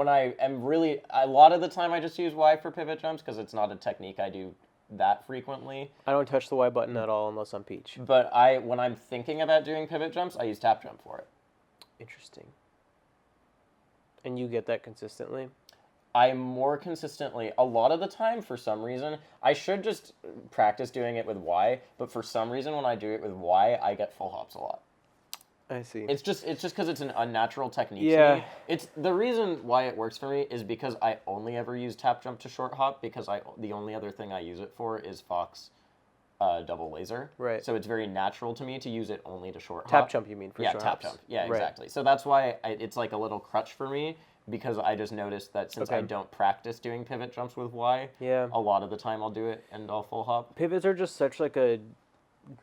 I am really, a lot of the time I just use Y for pivot jumps because it's not a technique I do that frequently. I don't touch the Y button at all unless I'm Peach. But when I'm thinking about doing pivot jumps, I use tap jump for it. Interesting. And you get that consistently? I more consistently, a lot of the time, for some reason, I should just practice doing it with Y, but for some reason when I do it with Y, I get full hops a lot. I see. It's just because it's an unnatural technique to me. It's the reason why it works for me is because I only ever use tap jump to short hop because the only other thing I use it for is Fox double laser. Right. So it's very natural to me to use it only to short hop. Tap jump, you mean, for short hops? Yeah, tap jump. Yeah, exactly. Right. So that's why it's like a little crutch for me because I just noticed that since I don't practice doing pivot jumps with Y, a lot of the time I'll do it and I'll full hop. Pivots are just such like a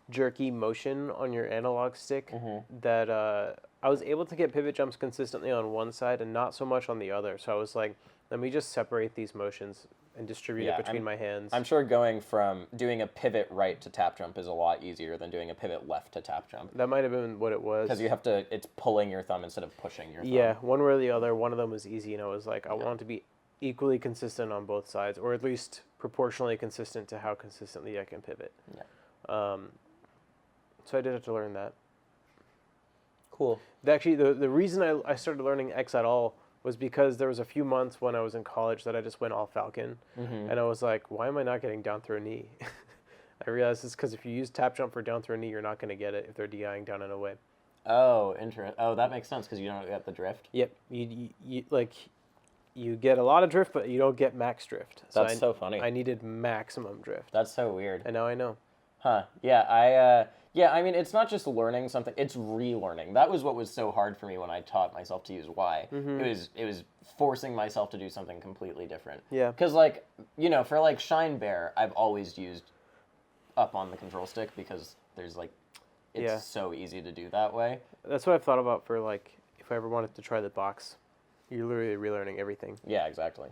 jerky motion on your analog stick that I was able to get pivot jumps consistently on one side and not so much on the other. So I was like, let me just separate these motions and distribute it between my hands. I'm sure going from doing a pivot right to tap jump is a lot easier than doing a pivot left to tap jump. That might have been what it was. Because it's pulling your thumb instead of pushing your thumb. Yeah, one way or the other. One of them was easy, and I was like, I want it to be equally consistent on both sides, or at least proportionally consistent to how consistently I can pivot. Yeah. So I did have to learn that. Cool. Actually, the reason I started learning X at all was because there was a few months when I was in college that I just went all Falcon, and I was like, why am I not getting down throw knee? I realized it's because if you use tap jump for down throw knee, you're not going to get it if they're DIing down and away. Oh, interesting. Oh, that makes sense because you don't get the drift. Yep. You get a lot of drift, but you don't get max drift. That's so funny. I needed maximum drift. That's so weird. And now I know. Huh. Yeah, Yeah, I mean, it's not just learning something; it's relearning. That was what was so hard for me when I taught myself to use Y. It was forcing myself to do something completely different. Yeah. Because, like, you know, for like Shine Bear, I've always used up on the control stick because there's like, it's so easy to do that way. That's what I've thought about for like if I ever wanted to try the box. You're literally relearning everything. Yeah, exactly.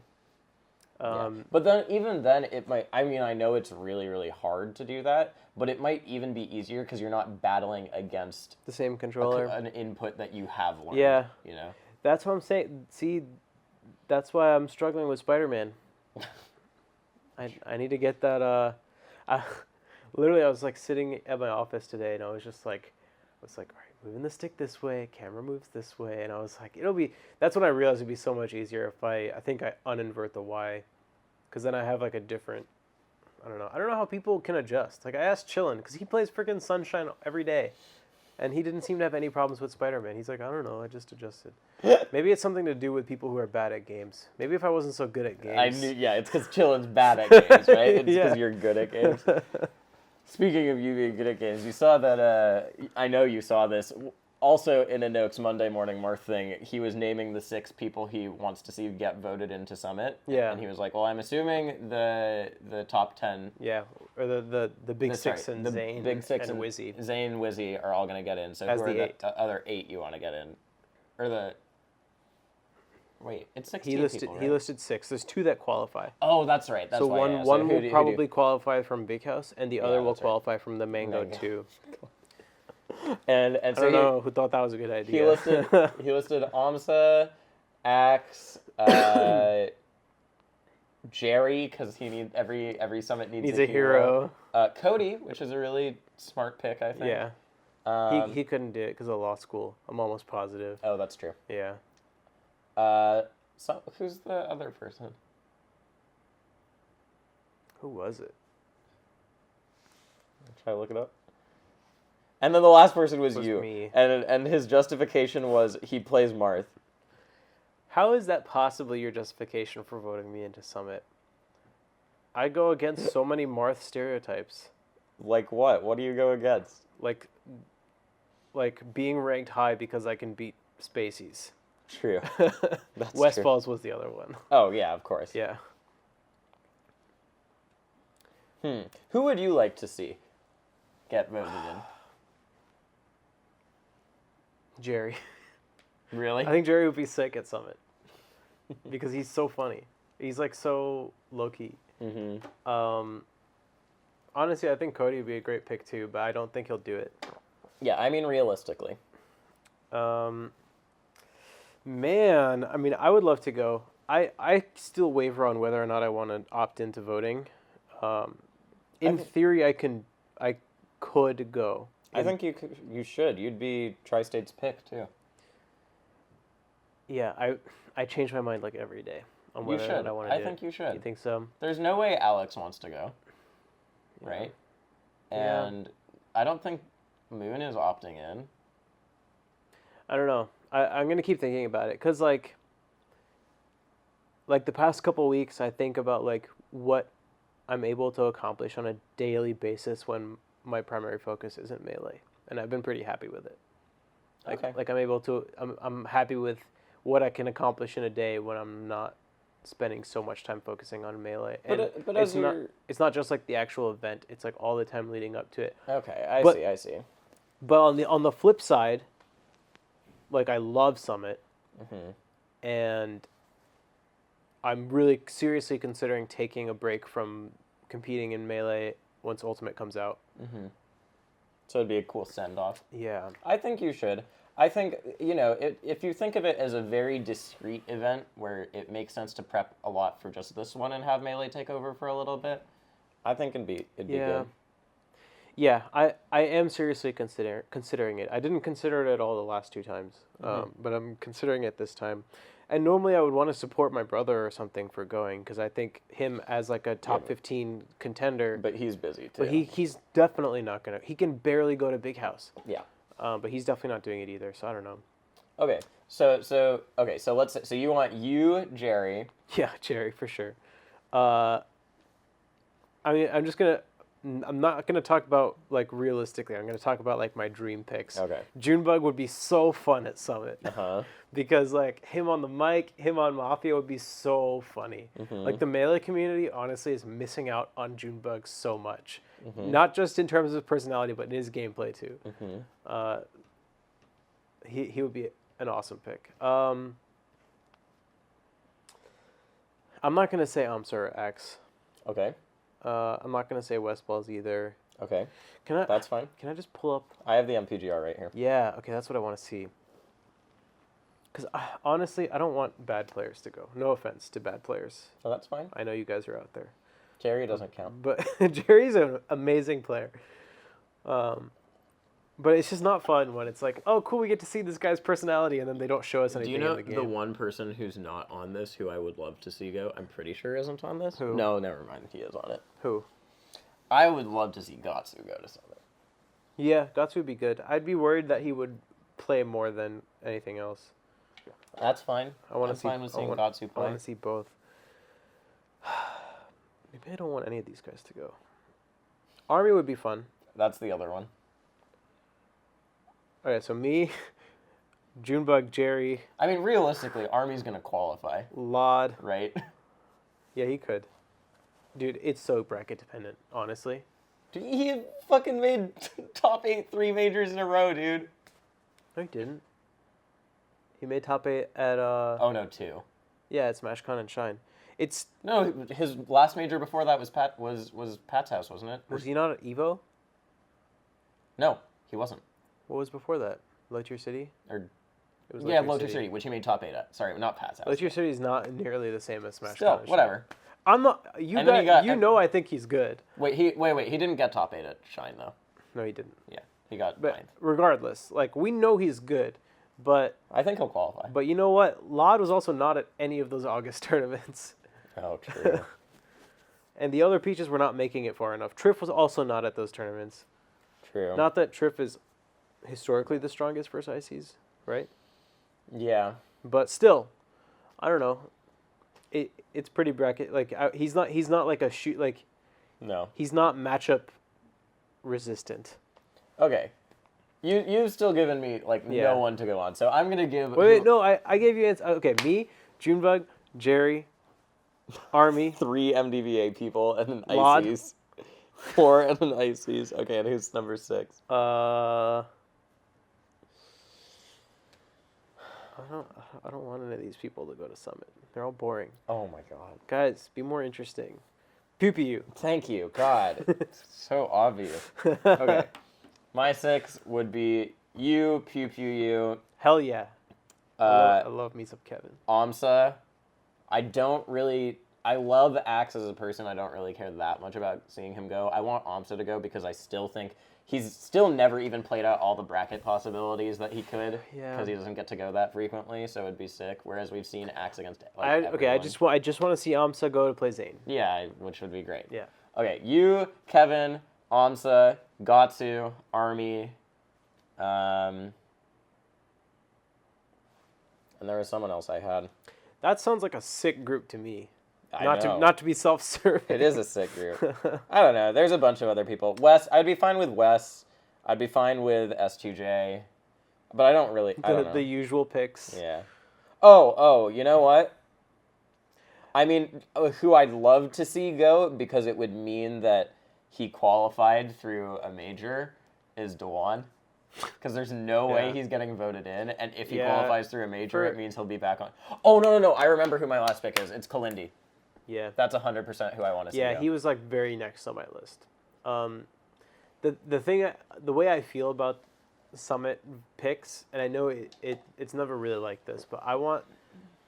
But then, even then, it might. I mean, I know it's really, really hard to do that, but it might even be easier because you're not battling against the same controller, an input that you have learned. Yeah, you know. That's what I'm saying. See, that's why I'm struggling with Spider-Man. I need to get that. Literally, I was like sitting at my office today, and I was like, all right, moving the stick this way, camera moves this way, and I was like, that's when I realized it'd be so much easier if I think I uninvert the Y, because then I have like a different, I don't know how people can adjust. Like I asked Chillin, because he plays freaking Sunshine every day, and he didn't seem to have any problems with Spider-Man. He's like, I don't know, I just adjusted. Maybe it's something to do with people who are bad at games. Maybe if I wasn't so good at games. It's because Chillin's bad at games, right? It's because you're good at games. Speaking of you being good at games, you saw that, I know you saw this, also in a Noakes Monday Morning Marth thing, he was naming the 6 people he wants to see get voted into Summit. Yeah. And he was like, well, I'm assuming the top 10. Yeah, or the Big Six and Zane Big Six and Wizzy. Zane, Wizzy are all going to get in. So As who are the 8. the other 8 you want to get in? Or the... Wait, it's 16 people, right? He listed 6. There's 2 that qualify. Oh, that's right. That's so why. One will probably qualisqualify from Big House, and the other will qualify from the Mango 2. And I don't know who thought that was a good idea. He listed Amsa, Axe, Jerry, because he needs every summit needs a hero. Cody, which is a really smart pick, I think. Yeah. He couldn't do it because of law school. I'm almost positive. Oh, that's true. Yeah. So who's the other person? Who was it? Try to look it up. And then the last person was you. Me. And his justification was he plays Marth. How is that possibly your justification for voting me into Summit? I go against so many Marth stereotypes. Like what? What do you go against? Like being ranked high because I can beat Spaceys. True. That's Westfalls was the other one. Oh, yeah, of course. Yeah. Who would you like to see get voted in? Jerry. Really? I think Jerry would be sick at Summit. Because he's so funny. He's like so low-key. Mm-hmm. Honestly, I think Cody would be a great pick too, but I don't think he'll do it. Yeah, I mean realistically. Man, I mean, I would love to go. I still waver on whether or not I want to opt into voting. In theory, I could go. I think you should. You'd be Tri-State's pick too. Yeah, I change my mind like every day on whether or not I want to do it. I think you should. You think so? There's no way Alex wants to go. Yeah. Right? And I don't think Moon is opting in. I don't know. I'm going to keep thinking about it because, like the past couple weeks, I think about, like, what I'm able to accomplish on a daily basis when my primary focus isn't Melee. And I've been pretty happy with it. Like I'm able to... I'm happy with what I can accomplish in a day when I'm not spending so much time focusing on Melee. And but it's not just, like, the actual event. It's, like, all the time leading up to it. Okay, I see. But on the flip side... Like, I love Summit, and I'm really seriously considering taking a break from competing in Melee once Ultimate comes out. Mm-hmm. So it'd be a cool send-off. Yeah. I think you should. I think, if you think of it as a very discrete event where it makes sense to prep a lot for just this one and have Melee take over for a little bit, I think it'd be good. Yeah, I am seriously considering it. I didn't consider it at all the last 2 times, but I'm considering it this time. And normally I would want to support my brother or something for going, because I think him as like a top 15 contender. But he's busy too. But he's definitely not going to. He can barely go to Big House. Yeah. But he's definitely not doing it either, so I don't know. Okay, so you want Jerry. Yeah, Jerry, for sure. I mean, I'm just going to... I'm not gonna talk about like realistically. I'm gonna talk about like my dream picks. Okay. Junebug would be so fun at Summit. Uh-huh. Because like him on the mic, him on Mafia would be so funny. Like the Melee community honestly is missing out on Junebug so much. Not just in terms of personality, but in his gameplay too. He would be an awesome pick. I'm not gonna say Amsa or X. Okay. I'm not gonna say West Balls either. Okay. Can I? That's fine. Can I just pull up? I have the MPGR right here. Yeah. Okay, that's what I want to see. Because honestly, I don't want bad players to go. No offense to bad players. Oh, that's fine. I know you guys are out there. Jerry doesn't count. But Jerry's an amazing player. But it's just not fun when it's like, oh, cool, we get to see this guy's personality, and then they don't show us anything in the game. Do you know the one person who's not on this who I would love to see go? I'm pretty sure isn't on this. Who? No, never mind. He is on it. Who? I would love to see Gatsu go to Summit. Yeah, Gatsu would be good. I'd be worried that he would play more than anything else. That's fine. I'm fine with seeing Gatsu I play. want to see both. Maybe I don't want any of these guys to go. Army would be fun. That's the other one. Okay, so me, Junebug, Jerry. I mean, realistically, Army's going to qualify, Lod. right? Yeah, he could. Dude, it's so bracket dependent, honestly. Dude, he fucking made top 8 3 majors in a row, dude. No, he didn't. He made top 8 at, Oh, no, 2. yeah, at SmashCon and Shine. It's... No, his last major before that was Pat's house, wasn't it? Was he not at EVO? No, he wasn't. What was before that? Lotier City? Or It was yeah, Lotus City, which he made top 8 at. Sorry, not Pat's house. Lotier City is not nearly the same as SmashCon. Still, and whatever. Shine. I'm not... You And then he got- know I think he's good. Wait, he didn't get top 8 at Shine, though. No, he didn't. Yeah, he got But 9th. regardless, like, we know he's good, but... I think he'll qualify. But you know what? Lod was also not at any of those August tournaments. Oh, true. And the other Peaches were not making it far enough. Triff was also not at those tournaments. True. Not that Triff is historically the strongest versus ICs, right? Yeah. But still, I don't know. It's pretty bracket. Like he's not like a shoot like No. he's not matchup resistant. Okay. You've still given me like Yeah. no one to go on, so I'm gonna give. Wait, no, I gave you answer. Okay, me, Junebug, Jerry, Army, 3 MDVA people and then Lod. ICs. 4 and then ICs. Okay, and who's number 6? I don't want any of these people to go to Summit. They're all boring. Oh my god. Guys, be more interesting. Pew pew. Thank you. God. So obvious. Okay. My 6 would be you, Pew Pew You, Hell yeah. I love me some Kevin. Amsa. I love Axe as a person. I don't really care that much about seeing him go. I want Amsa to go because I still think he's still never even played out all the bracket possibilities that he could. Yeah. Because he doesn't get to go that frequently, so it'd be sick. Whereas we've seen Axe against I everyone. just want to see Amsa go to play Zane. Yeah, which would be great. Yeah. Okay, you, Kevin, Amsa, Gatsu, Army, and there was someone else I had. That sounds like a sick group to me. I Not know. to not to be self-serving. It is a sick group. I don't know. There's a bunch of other people. Wes, I'd be fine with Wes. I'd be fine with S2J. But I don't really. I don't know. The usual picks. Yeah. Oh, you know what? I mean, who I'd love to see go, because it would mean that he qualified through a major, is Dewan. Because there's no way Yeah. he's getting voted in, and if he Yeah. qualifies through a major, it means he'll be back on. Oh, no, I remember who my last pick is. It's Kalindi. Yeah. That's 100% who I want to see Yeah, go. he was like very next on my list. The way I feel about Summit picks, and I know it's never really like this, but I want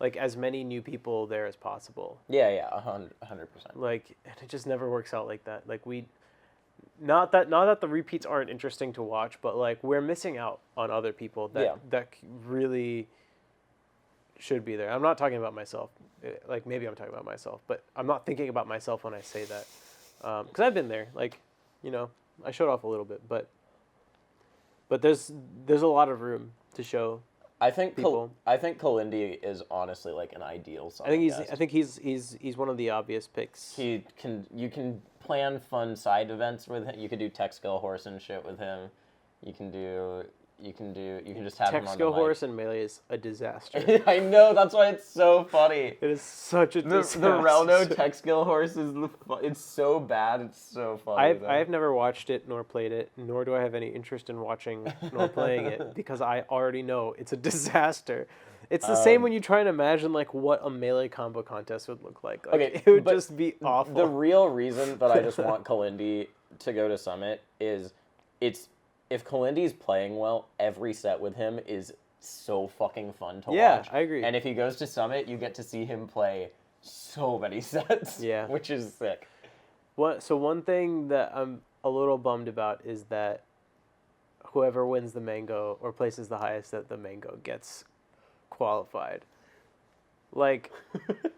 like as many new people there as possible. Yeah, 100%. Like, and it just never works out like that. Like not that the repeats aren't interesting to watch, but like we're missing out on other people that really should be there. I'm not talking about myself. Like maybe I'm talking about myself, but I'm not thinking about myself when I say that. Because I've been there. Like, you know, I showed off a little bit, but there's a lot of room to show. I think people. I think Kalindi is honestly like an ideal song. I think he's one of the obvious picks. You can plan fun side events with him. You could do tech skill horse and shit with him. You can just have him on the Skill mic. horse and melee is a disaster. I know, that's why it's so funny. It is such a disaster. The Relno tech skill horse is it's so bad, it's so funny. I've never watched it nor played it, nor do I have any interest in watching nor playing it because I already know it's a disaster. It's the same when you try and imagine like what a melee combo contest would look like. Okay, it would just be awful. The real reason that I just want Kalindi to go to Summit is if Kalindi's playing well, every set with him is so fucking fun to watch. Yeah, I agree. And if he goes to Summit, you get to see him play so many sets. Yeah. Which is sick. So one thing that I'm a little bummed about is that whoever wins the Mango or places the highest at the Mango gets qualified. Like,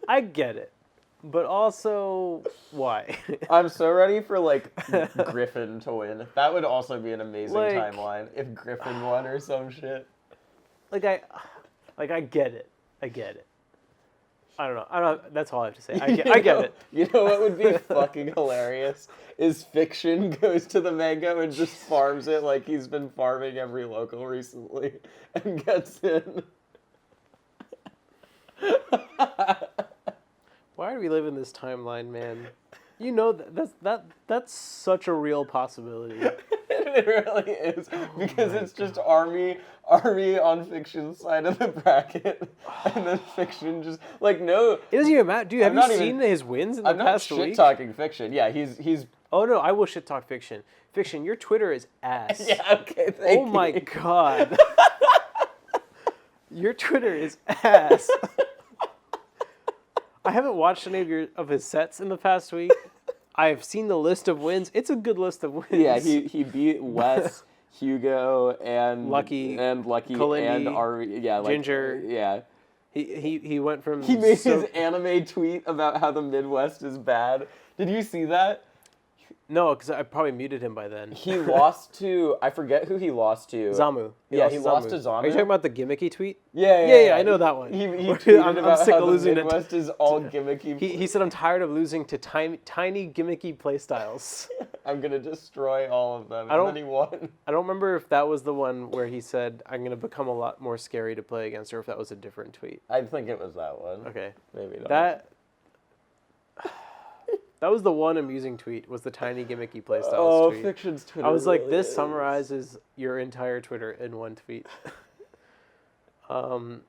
I get it. But also, why? I'm so ready for, like, Griffin to win. That would also be an amazing Like, timeline, if Griffin won or some shit. I get it. I get it. I don't know. That's all I have to say. I get it. You know what would be fucking hilarious? Is Fiction goes to the Mango and just farms it like he's been farming every local recently and gets in. Why do we live in this timeline, man? You know that's such a real possibility. It really is, because it's just army on Fiction's side of the bracket, and then Fiction just like no. It doesn't even matter. Have you seen his wins in the past week? I'm not shit talking Fiction. Yeah, he's. Oh no, I will shit talk Fiction. Fiction, your Twitter is ass. Yeah. Okay. Thank you. My god. Your Twitter is ass. I haven't watched any of his sets in the past week. I've seen the list of wins. It's a good list of wins. Yeah, he beat Wes, Hugo, and Lucky, Kalindi, and Ari. Yeah, like, Ginger. Yeah. He went from. He made his anime tweet about how the Midwest is bad. Did you see that? No, because I probably muted him by then. He lost to, I forget who he lost to. Zamu. He lost to Zamu. Are you talking about the gimmicky tweet? Yeah, I know that one. He tweeted about sick how of losing the Midwest is all gimmicky. He said, I'm tired of losing to tiny gimmicky playstyles. I'm going to destroy all of them. And then he won. I don't remember if that was the one where he said, I'm going to become a lot more scary to play against, or if that was a different tweet. I think it was that one. Okay. Maybe not. That was the one amusing tweet, was the tiny gimmicky playstyles tweet. Fiction's Twitter. I was like, really this is. summarizes your entire Twitter in one tweet. You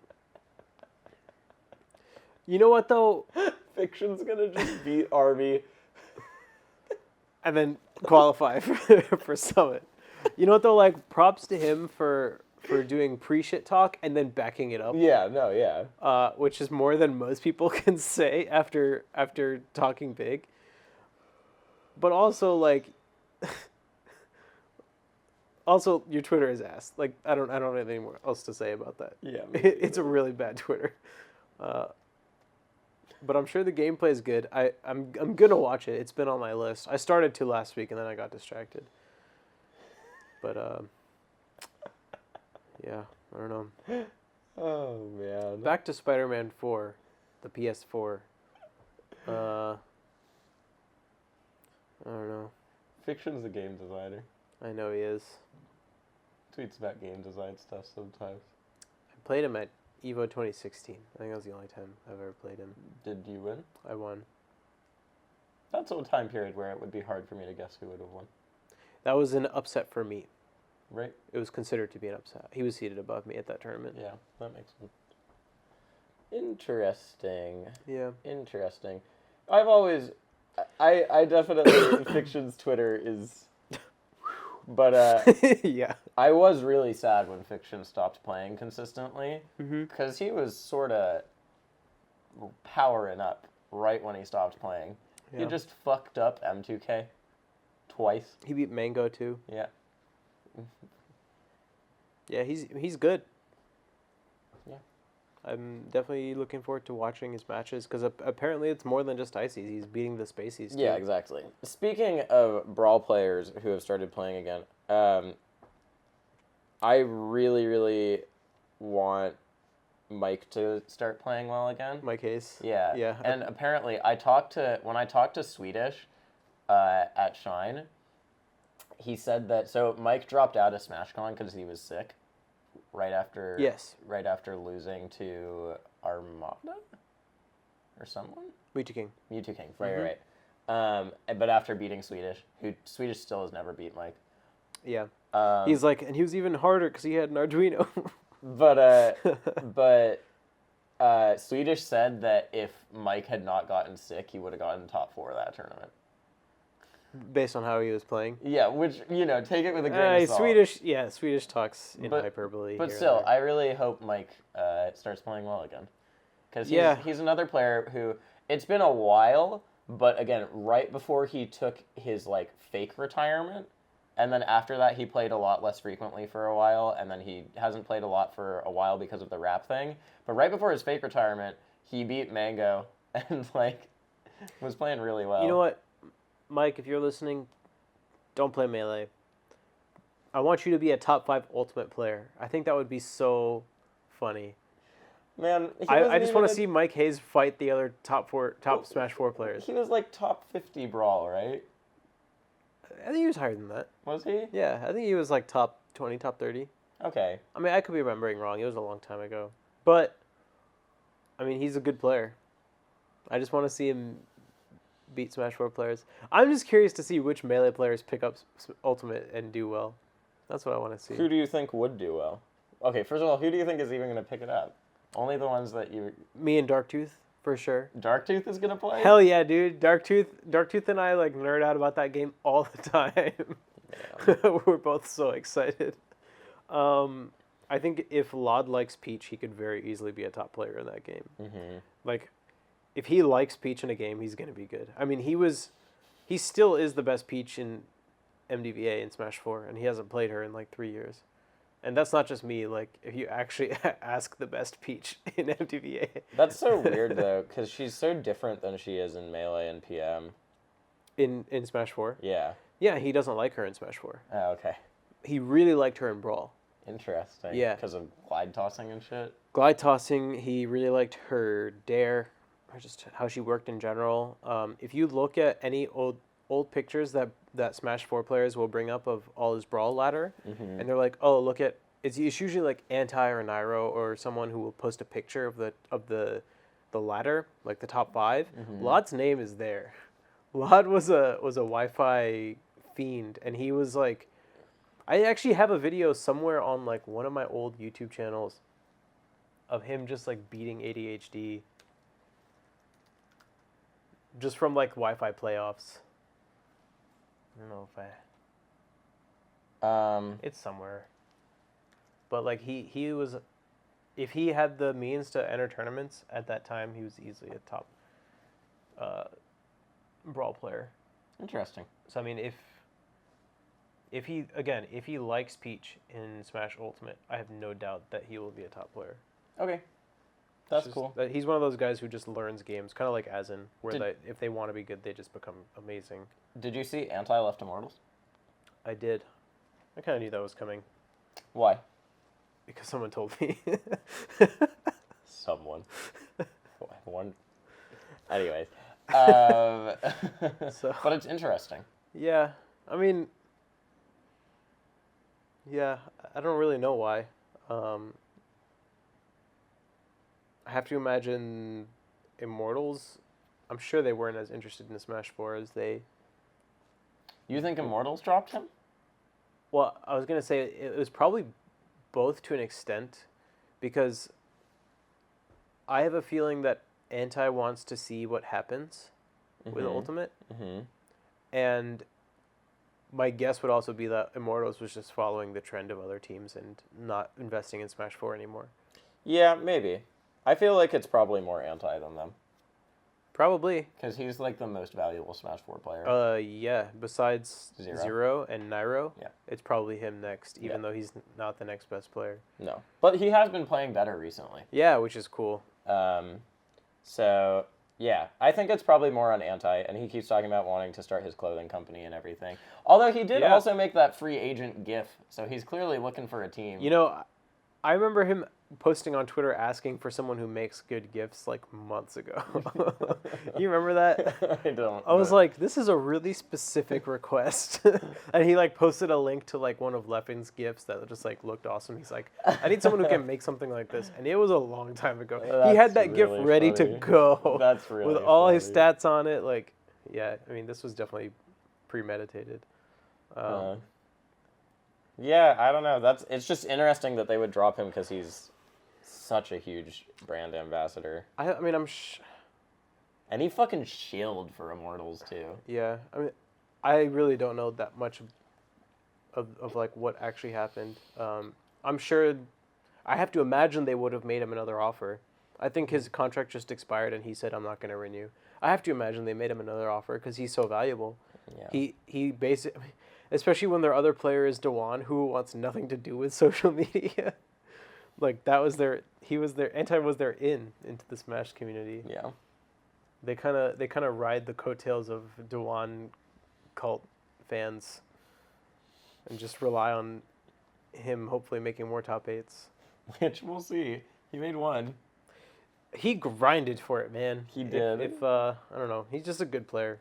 know what, though? Fiction's going to just beat Army. And then qualify for Summit. You know what, though? Like, props to him for doing pre-shit talk and then backing it up. Yeah, no, yeah. Which is more than most people can say after talking big. But also, like, also your Twitter is ass. Like, I don't have anything more else to say about that. Yeah, it's a really bad Twitter. But I'm sure the gameplay is good. I'm gonna watch it. It's been on my list. I started to last week and then I got distracted. But yeah, I don't know. Oh man. Back to Spider-Man 4, the PS4. I don't know. Fiction's a game designer. I know he is. Tweets about game design stuff sometimes. I played him at EVO 2016. I think that was the only time I've ever played him. Did you win? I won. That's a time period where it would be hard for me to guess who would have won. That was an upset for me. Right? It was considered to be an upset. He was seated above me at that tournament. Yeah, that makes sense. Interesting. Yeah. Interesting. I've always... I definitely... Fiction's Twitter is... But, yeah. I was really sad when Fiction stopped playing consistently. Mm-hmm. Because he was sort of powering up right when he stopped playing. Yeah. He just fucked up M2K twice. He beat Mango, too. Yeah. Yeah, he's good. Yeah. I'm definitely looking forward to watching his matches, because apparently it's more than just Ices. He's beating the Spaceys, too. Yeah, exactly. Speaking of Brawl players who have started playing again, I really, really want Mike to start playing well again. My case. Yeah. Yeah. And apparently, when I talked to Swedish, at Shine. He said that Mike dropped out of SmashCon because he was sick right after losing to Armada or someone. Mewtwo King. Right. But after beating Swedish, who Swedish still has never beat Mike. Yeah. He's like, and he was even harder because he had an Arduino. but Swedish said that if Mike had not gotten sick, he would have gotten top 4 of that tournament. Based on how he was playing. Yeah, which, take it with a grain of salt. Swedish talks in hyperbole. But still, I really hope Mike starts playing well again. Because he's another player who, it's been a while, but again, right before he took his fake retirement, and then after that he played a lot less frequently for a while, and then he hasn't played a lot for a while because of the rap thing. But right before his fake retirement, he beat Mango and was playing really well. You know what? Mike, if you're listening, don't play Melee. I want you to be a top 5 Ultimate player. I think that would be so funny. Man, I just want to see Mike Hayes fight the other top Smash 4 players. He was top 50 Brawl, right? I think he was higher than that. Was he? Yeah, I think he was top 20, top 30. Okay. I mean, I could be remembering wrong. It was a long time ago. But, I mean, he's a good player. I just want to see him beat Smash 4 players. I'm just curious to see which Melee players pick up Ultimate and do well. That's what I want to see. Who do you think would do well? Okay, first of all, who do you think is even going to pick it up? Only the ones that you... Me and Darktooth, for sure. Darktooth is going to play? Hell yeah, dude. Darktooth and I nerd out about that game all the time. Yeah. We're both so excited. I think if Lod likes Peach, he could very easily be a top player in that game. Mm-hmm. If he likes Peach in a game, he's going to be good. I mean, he still is the best Peach in MDVA in Smash 4, and he hasn't played her in 3 years. And that's not just me. If you actually ask the best Peach in MDVA. That's so weird, though, because she's so different than she is in Melee and PM. In Smash 4? Yeah. Yeah, he doesn't like her in Smash 4. Oh, okay. He really liked her in Brawl. Interesting. Yeah. Because of glide tossing and shit? Glide tossing, he really liked her dare, or just how she worked in general. If you look at any old pictures that Smash 4 players will bring up of all his Brawl ladder, mm-hmm. and they're like, oh, look at, it's usually Anti or Nairo or someone who will post a picture of the ladder, the top 5. Mm-hmm. Lod's name is there. Lod was a Wi-Fi fiend, and he was I actually have a video somewhere on one of my old YouTube channels of him just beating ADHD just from Wi-Fi playoffs. I don't know if it's somewhere. But he was, if he had the means to enter tournaments at that time, he was easily a top Brawl player. Interesting. So I mean, if he likes Peach in Smash Ultimate, I have no doubt that he will be a top player. Okay. That's cool. He's one of those guys who just learns games, kind of like Asin, where if they want to be good, they just become amazing. Did you see Anti left Immortals? I did. I kind of knew that was coming. Why? Because someone told me. Someone. One. Anyways. But it's interesting. Yeah. I mean, yeah, I don't really know why. I have to imagine Immortals, I'm sure they weren't as interested in Smash 4 as they... You think Immortals dropped him? Well, I was going to say it was probably both to an extent, because I have a feeling that Anti wants to see what happens with Ultimate. Mm-hmm. And my guess would also be that Immortals was just following the trend of other teams and not investing in Smash 4 anymore. Yeah, maybe. I feel like it's probably more Anti than them. Probably. Because he's the most valuable Smash 4 player. Yeah. Besides Zero and Nairo, it's probably him next, even though he's not the next best player. No. But he has been playing better recently. Yeah, which is cool. So, yeah. I think it's probably more on Anti, and he keeps talking about wanting to start his clothing company and everything. Although he did also make that free agent GIF, so he's clearly looking for a team. You know, I remember him posting on Twitter asking for someone who makes good GIFs like months ago. You remember that? I don't. I was like, this is a really specific request. And he like posted a link to like one of Leffing's GIFs that just like looked awesome. He's like, I need someone who can make something like this. And it was a long time ago. He had that GIF really ready to funny. go. That's really with all his funny. stats on it. Like, yeah, I mean, this was definitely premeditated. Yeah, I don't know. It's just interesting that they would drop him because he's such a huge brand ambassador. I mean, And he fucking shilled for Immortals too. yeah, I mean, I really don't know that much of like what actually happened. I'm sure, I have to imagine they would have made him another offer. I think his contract just expired and he said, I'm not going to renew. I have to imagine they made him another offer because he's so valuable. Yeah. He basically, especially when their other player is Dewan, who wants nothing to do with social media. Like that was Anti was their into the Smash community. Yeah. They kind of ride the coattails of Dewan cult fans and just rely on him hopefully making more top 8s. Which we'll see. He made one. He grinded for it, man. He did. If I don't know, he's just a good player.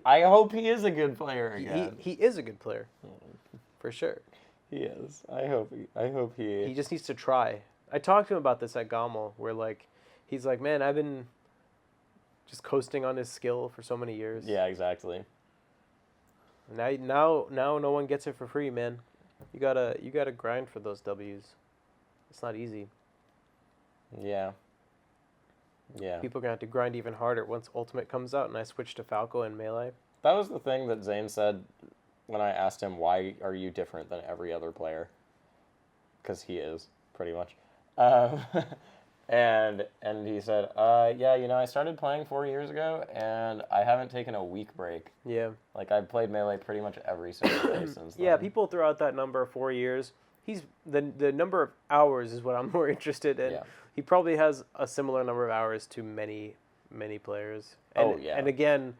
I hope he is a good player again. He is a good player, for sure. He is. I hope he. He just needs to try. I talked to him about this at Gommel, where like, he's like, man, I've been just coasting on his skill for so many years. Yeah, exactly. Now no one gets it for free, man. You gotta grind for those W's. It's not easy. Yeah. Yeah. People are gonna have to grind even harder once Ultimate comes out, and I switch to Falco and Melee. That was the thing that Zane said when I asked him, why are you different than every other player? Because he is, pretty much. And he said, yeah, I started playing 4 years ago, and I haven't taken a week break. Yeah. Like, I've played Melee pretty much every single day since then. Yeah, people throw out that number, 4 years. He's the number of hours is what I'm more interested in. Yeah. He probably has a similar number of hours to many players. And, yeah. And again,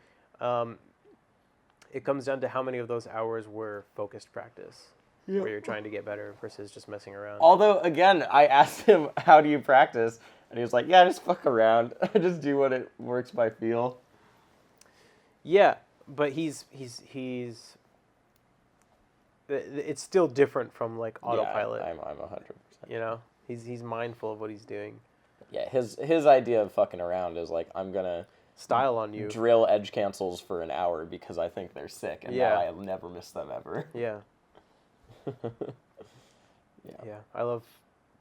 it comes down to how many of those hours were focused practice, where you're trying to get better versus just messing around. Although, again, I asked him, how do you practice? And he was like, yeah, just fuck around. Just do what it works by feel. Yeah, but he's it's still different from like autopilot. Yeah, I'm 100%. You know, he's mindful of what he's doing. Yeah, his idea of fucking around is like, I'm gonna Style on you. drill edge cancels for an hour because I think they're sick, and now I'll never miss them ever. Yeah. Yeah. Yeah, I love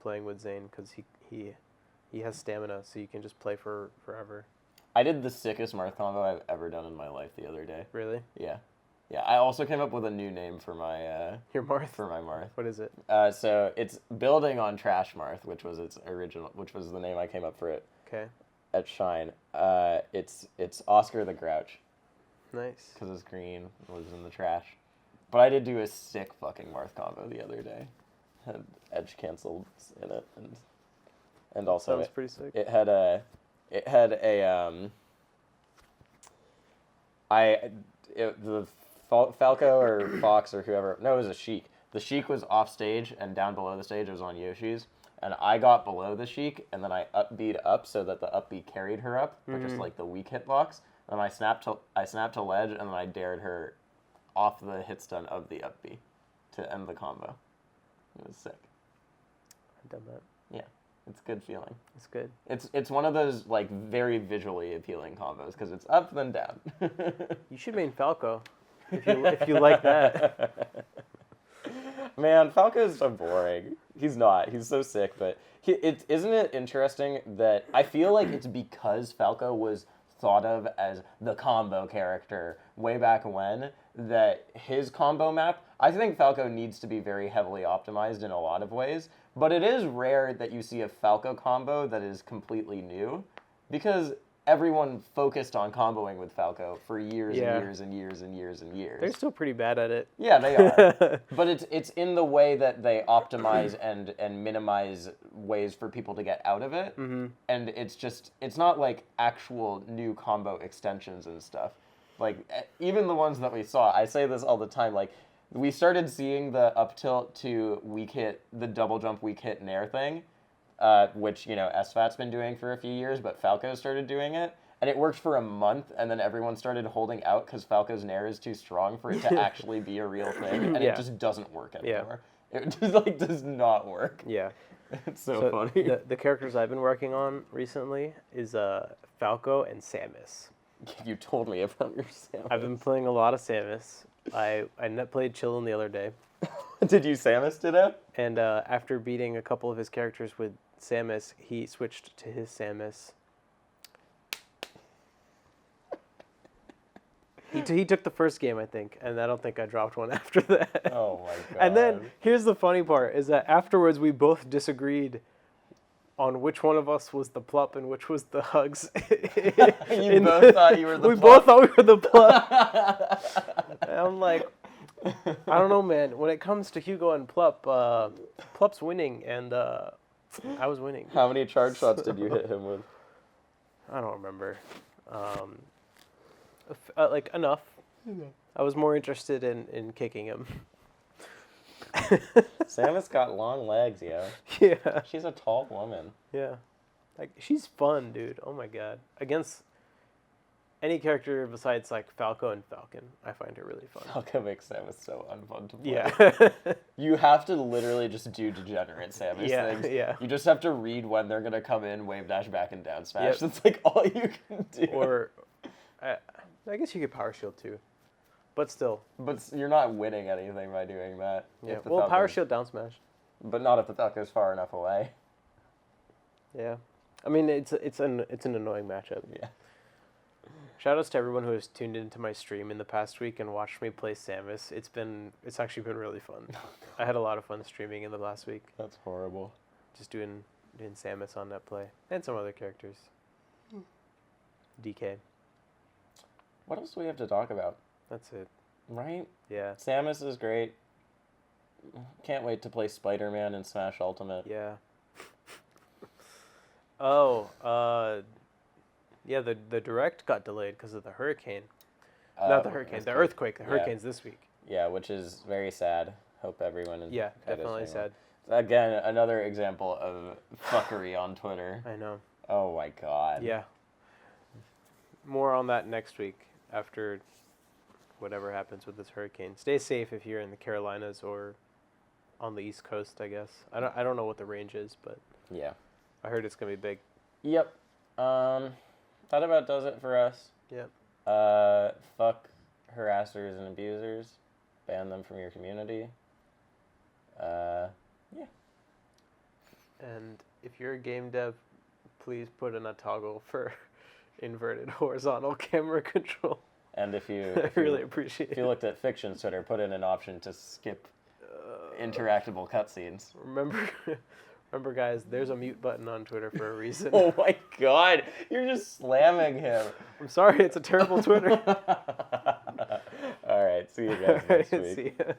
playing with Zane because he has stamina, so you can just play for forever. I did the sickest Marth combo I've ever done in my life the other day. Really? Yeah. Yeah, I also came up with a new name for my Your Marth? for my Marth. What is it? So it's building on Trash Marth, which was the name I came up for it. Okay. At Shine. It's Oscar the Grouch. Nice. Because it's green, lives in the trash. But I did do a sick fucking Marth combo the other day. Had edge cancels in it, and also Sounds pretty sick. It had a the Falco or Fox or whoever. No, it was a Sheik. The Sheik was off stage, and down below the stage it was on Yoshi's. And I got below the Sheik, and then I up-B'd up so that the up-B carried her up, but just like the weak hitbox. And I snapped to ledge, and then I dared her off the hit stun of the up-B to end the combo. It was sick. I've done that. Yeah, it's a good feeling. It's good. It's one of those like very visually appealing combos because it's up then down. You should main Falco if you like that. Man, Falco is so boring. He's not. He's so sick, but isn't it interesting that I feel like it's because Falco was thought of as the combo character way back when that his combo map, I think Falco needs to be very heavily optimized in a lot of ways, but it is rare that you see a Falco combo that is completely new because everyone focused on comboing with Falco for years and years and years and years and years. They're still pretty bad at it. Yeah, they are. But it's in the way that they optimize and minimize ways for people to get out of it. Mm-hmm. And it's not like actual new combo extensions and stuff. Like, even the ones that we saw, I say this all the time, like, we started seeing the up tilt to weak hit, the double jump weak hit nair thing, which, SFAT's been doing for a few years, but Falco started doing it. And it worked for a month, and then everyone started holding out because Falco's nair is too strong for it to actually be a real thing, and it just doesn't work anymore. Yeah. It just, does not work. Yeah. It's so funny. The characters I've been working on recently is Falco and Samus. You told me about your Samus. I've been playing a lot of Samus. I played Chillin' the other day. Did you Samus today? And after beating a couple of his characters with Samus, he switched to his Samus. He took the first game, I think, and I don't think I dropped one after that. Oh, my God. And then, here's the funny part, is that afterwards we both disagreed on which one of us was the plup and which was the hugs. You both thought you were the plup? We both thought we were the plup. And I'm like, I don't know, man. When it comes to Hugo and plup, plup's winning, and I was winning. How many charge shots did you hit him with? I don't remember. Enough. I was more interested in kicking him. Samus got long legs, yo. Yeah. She's a tall woman. Yeah. She's fun, dude. Oh my god. Against any character besides, Falco and Falcon, I find her really fun. Falco makes Samus so unfun to play. Yeah. You have to literally just do degenerate Samus things. Yeah. You just have to read when they're going to come in, wave dash back and down smash. Yep. That's, all you can do. Or, I guess you could power shield, too. But still. But you're not winning anything by doing that. Yeah. Well, power shield down smash. But not if the Falco's far enough away. Yeah. I mean, it's an annoying matchup. Yeah. Shoutouts to everyone who has tuned into my stream in the past week and watched me play Samus. It's actually been really fun. I had a lot of fun streaming in the last week. That's horrible. Just doing Samus on net play and some other characters. DK. What else do we have to talk about? That's it. Right? Yeah. Samus is great. Can't wait to play Spider-Man in Smash Ultimate. Yeah. Oh, yeah, the direct got delayed because of the hurricane. Not the hurricane, the earthquake. The hurricane's this week. Yeah, which is very sad. Hope everyone is. Yeah, definitely sad. Again, another example of fuckery on Twitter. I know. Oh my god. Yeah. More on that next week after whatever happens with this hurricane. Stay safe if you're in the Carolinas or on the East Coast, I guess. I don't know what the range is, but yeah, I heard it's gonna be big. Yep. That about does it for us. Yep. Fuck harassers and abusers. Ban them from your community. Yeah. And if you're a game dev, please put in a toggle for inverted horizontal camera control. And if you really appreciate it. If you looked at Fiction's Twitter, put in an option to skip interactable cutscenes. Remember, guys, there's a mute button on Twitter for a reason. Oh my god, you're just slamming him. I'm sorry, it's a terrible Twitter. All right, see you guys next week. See ya.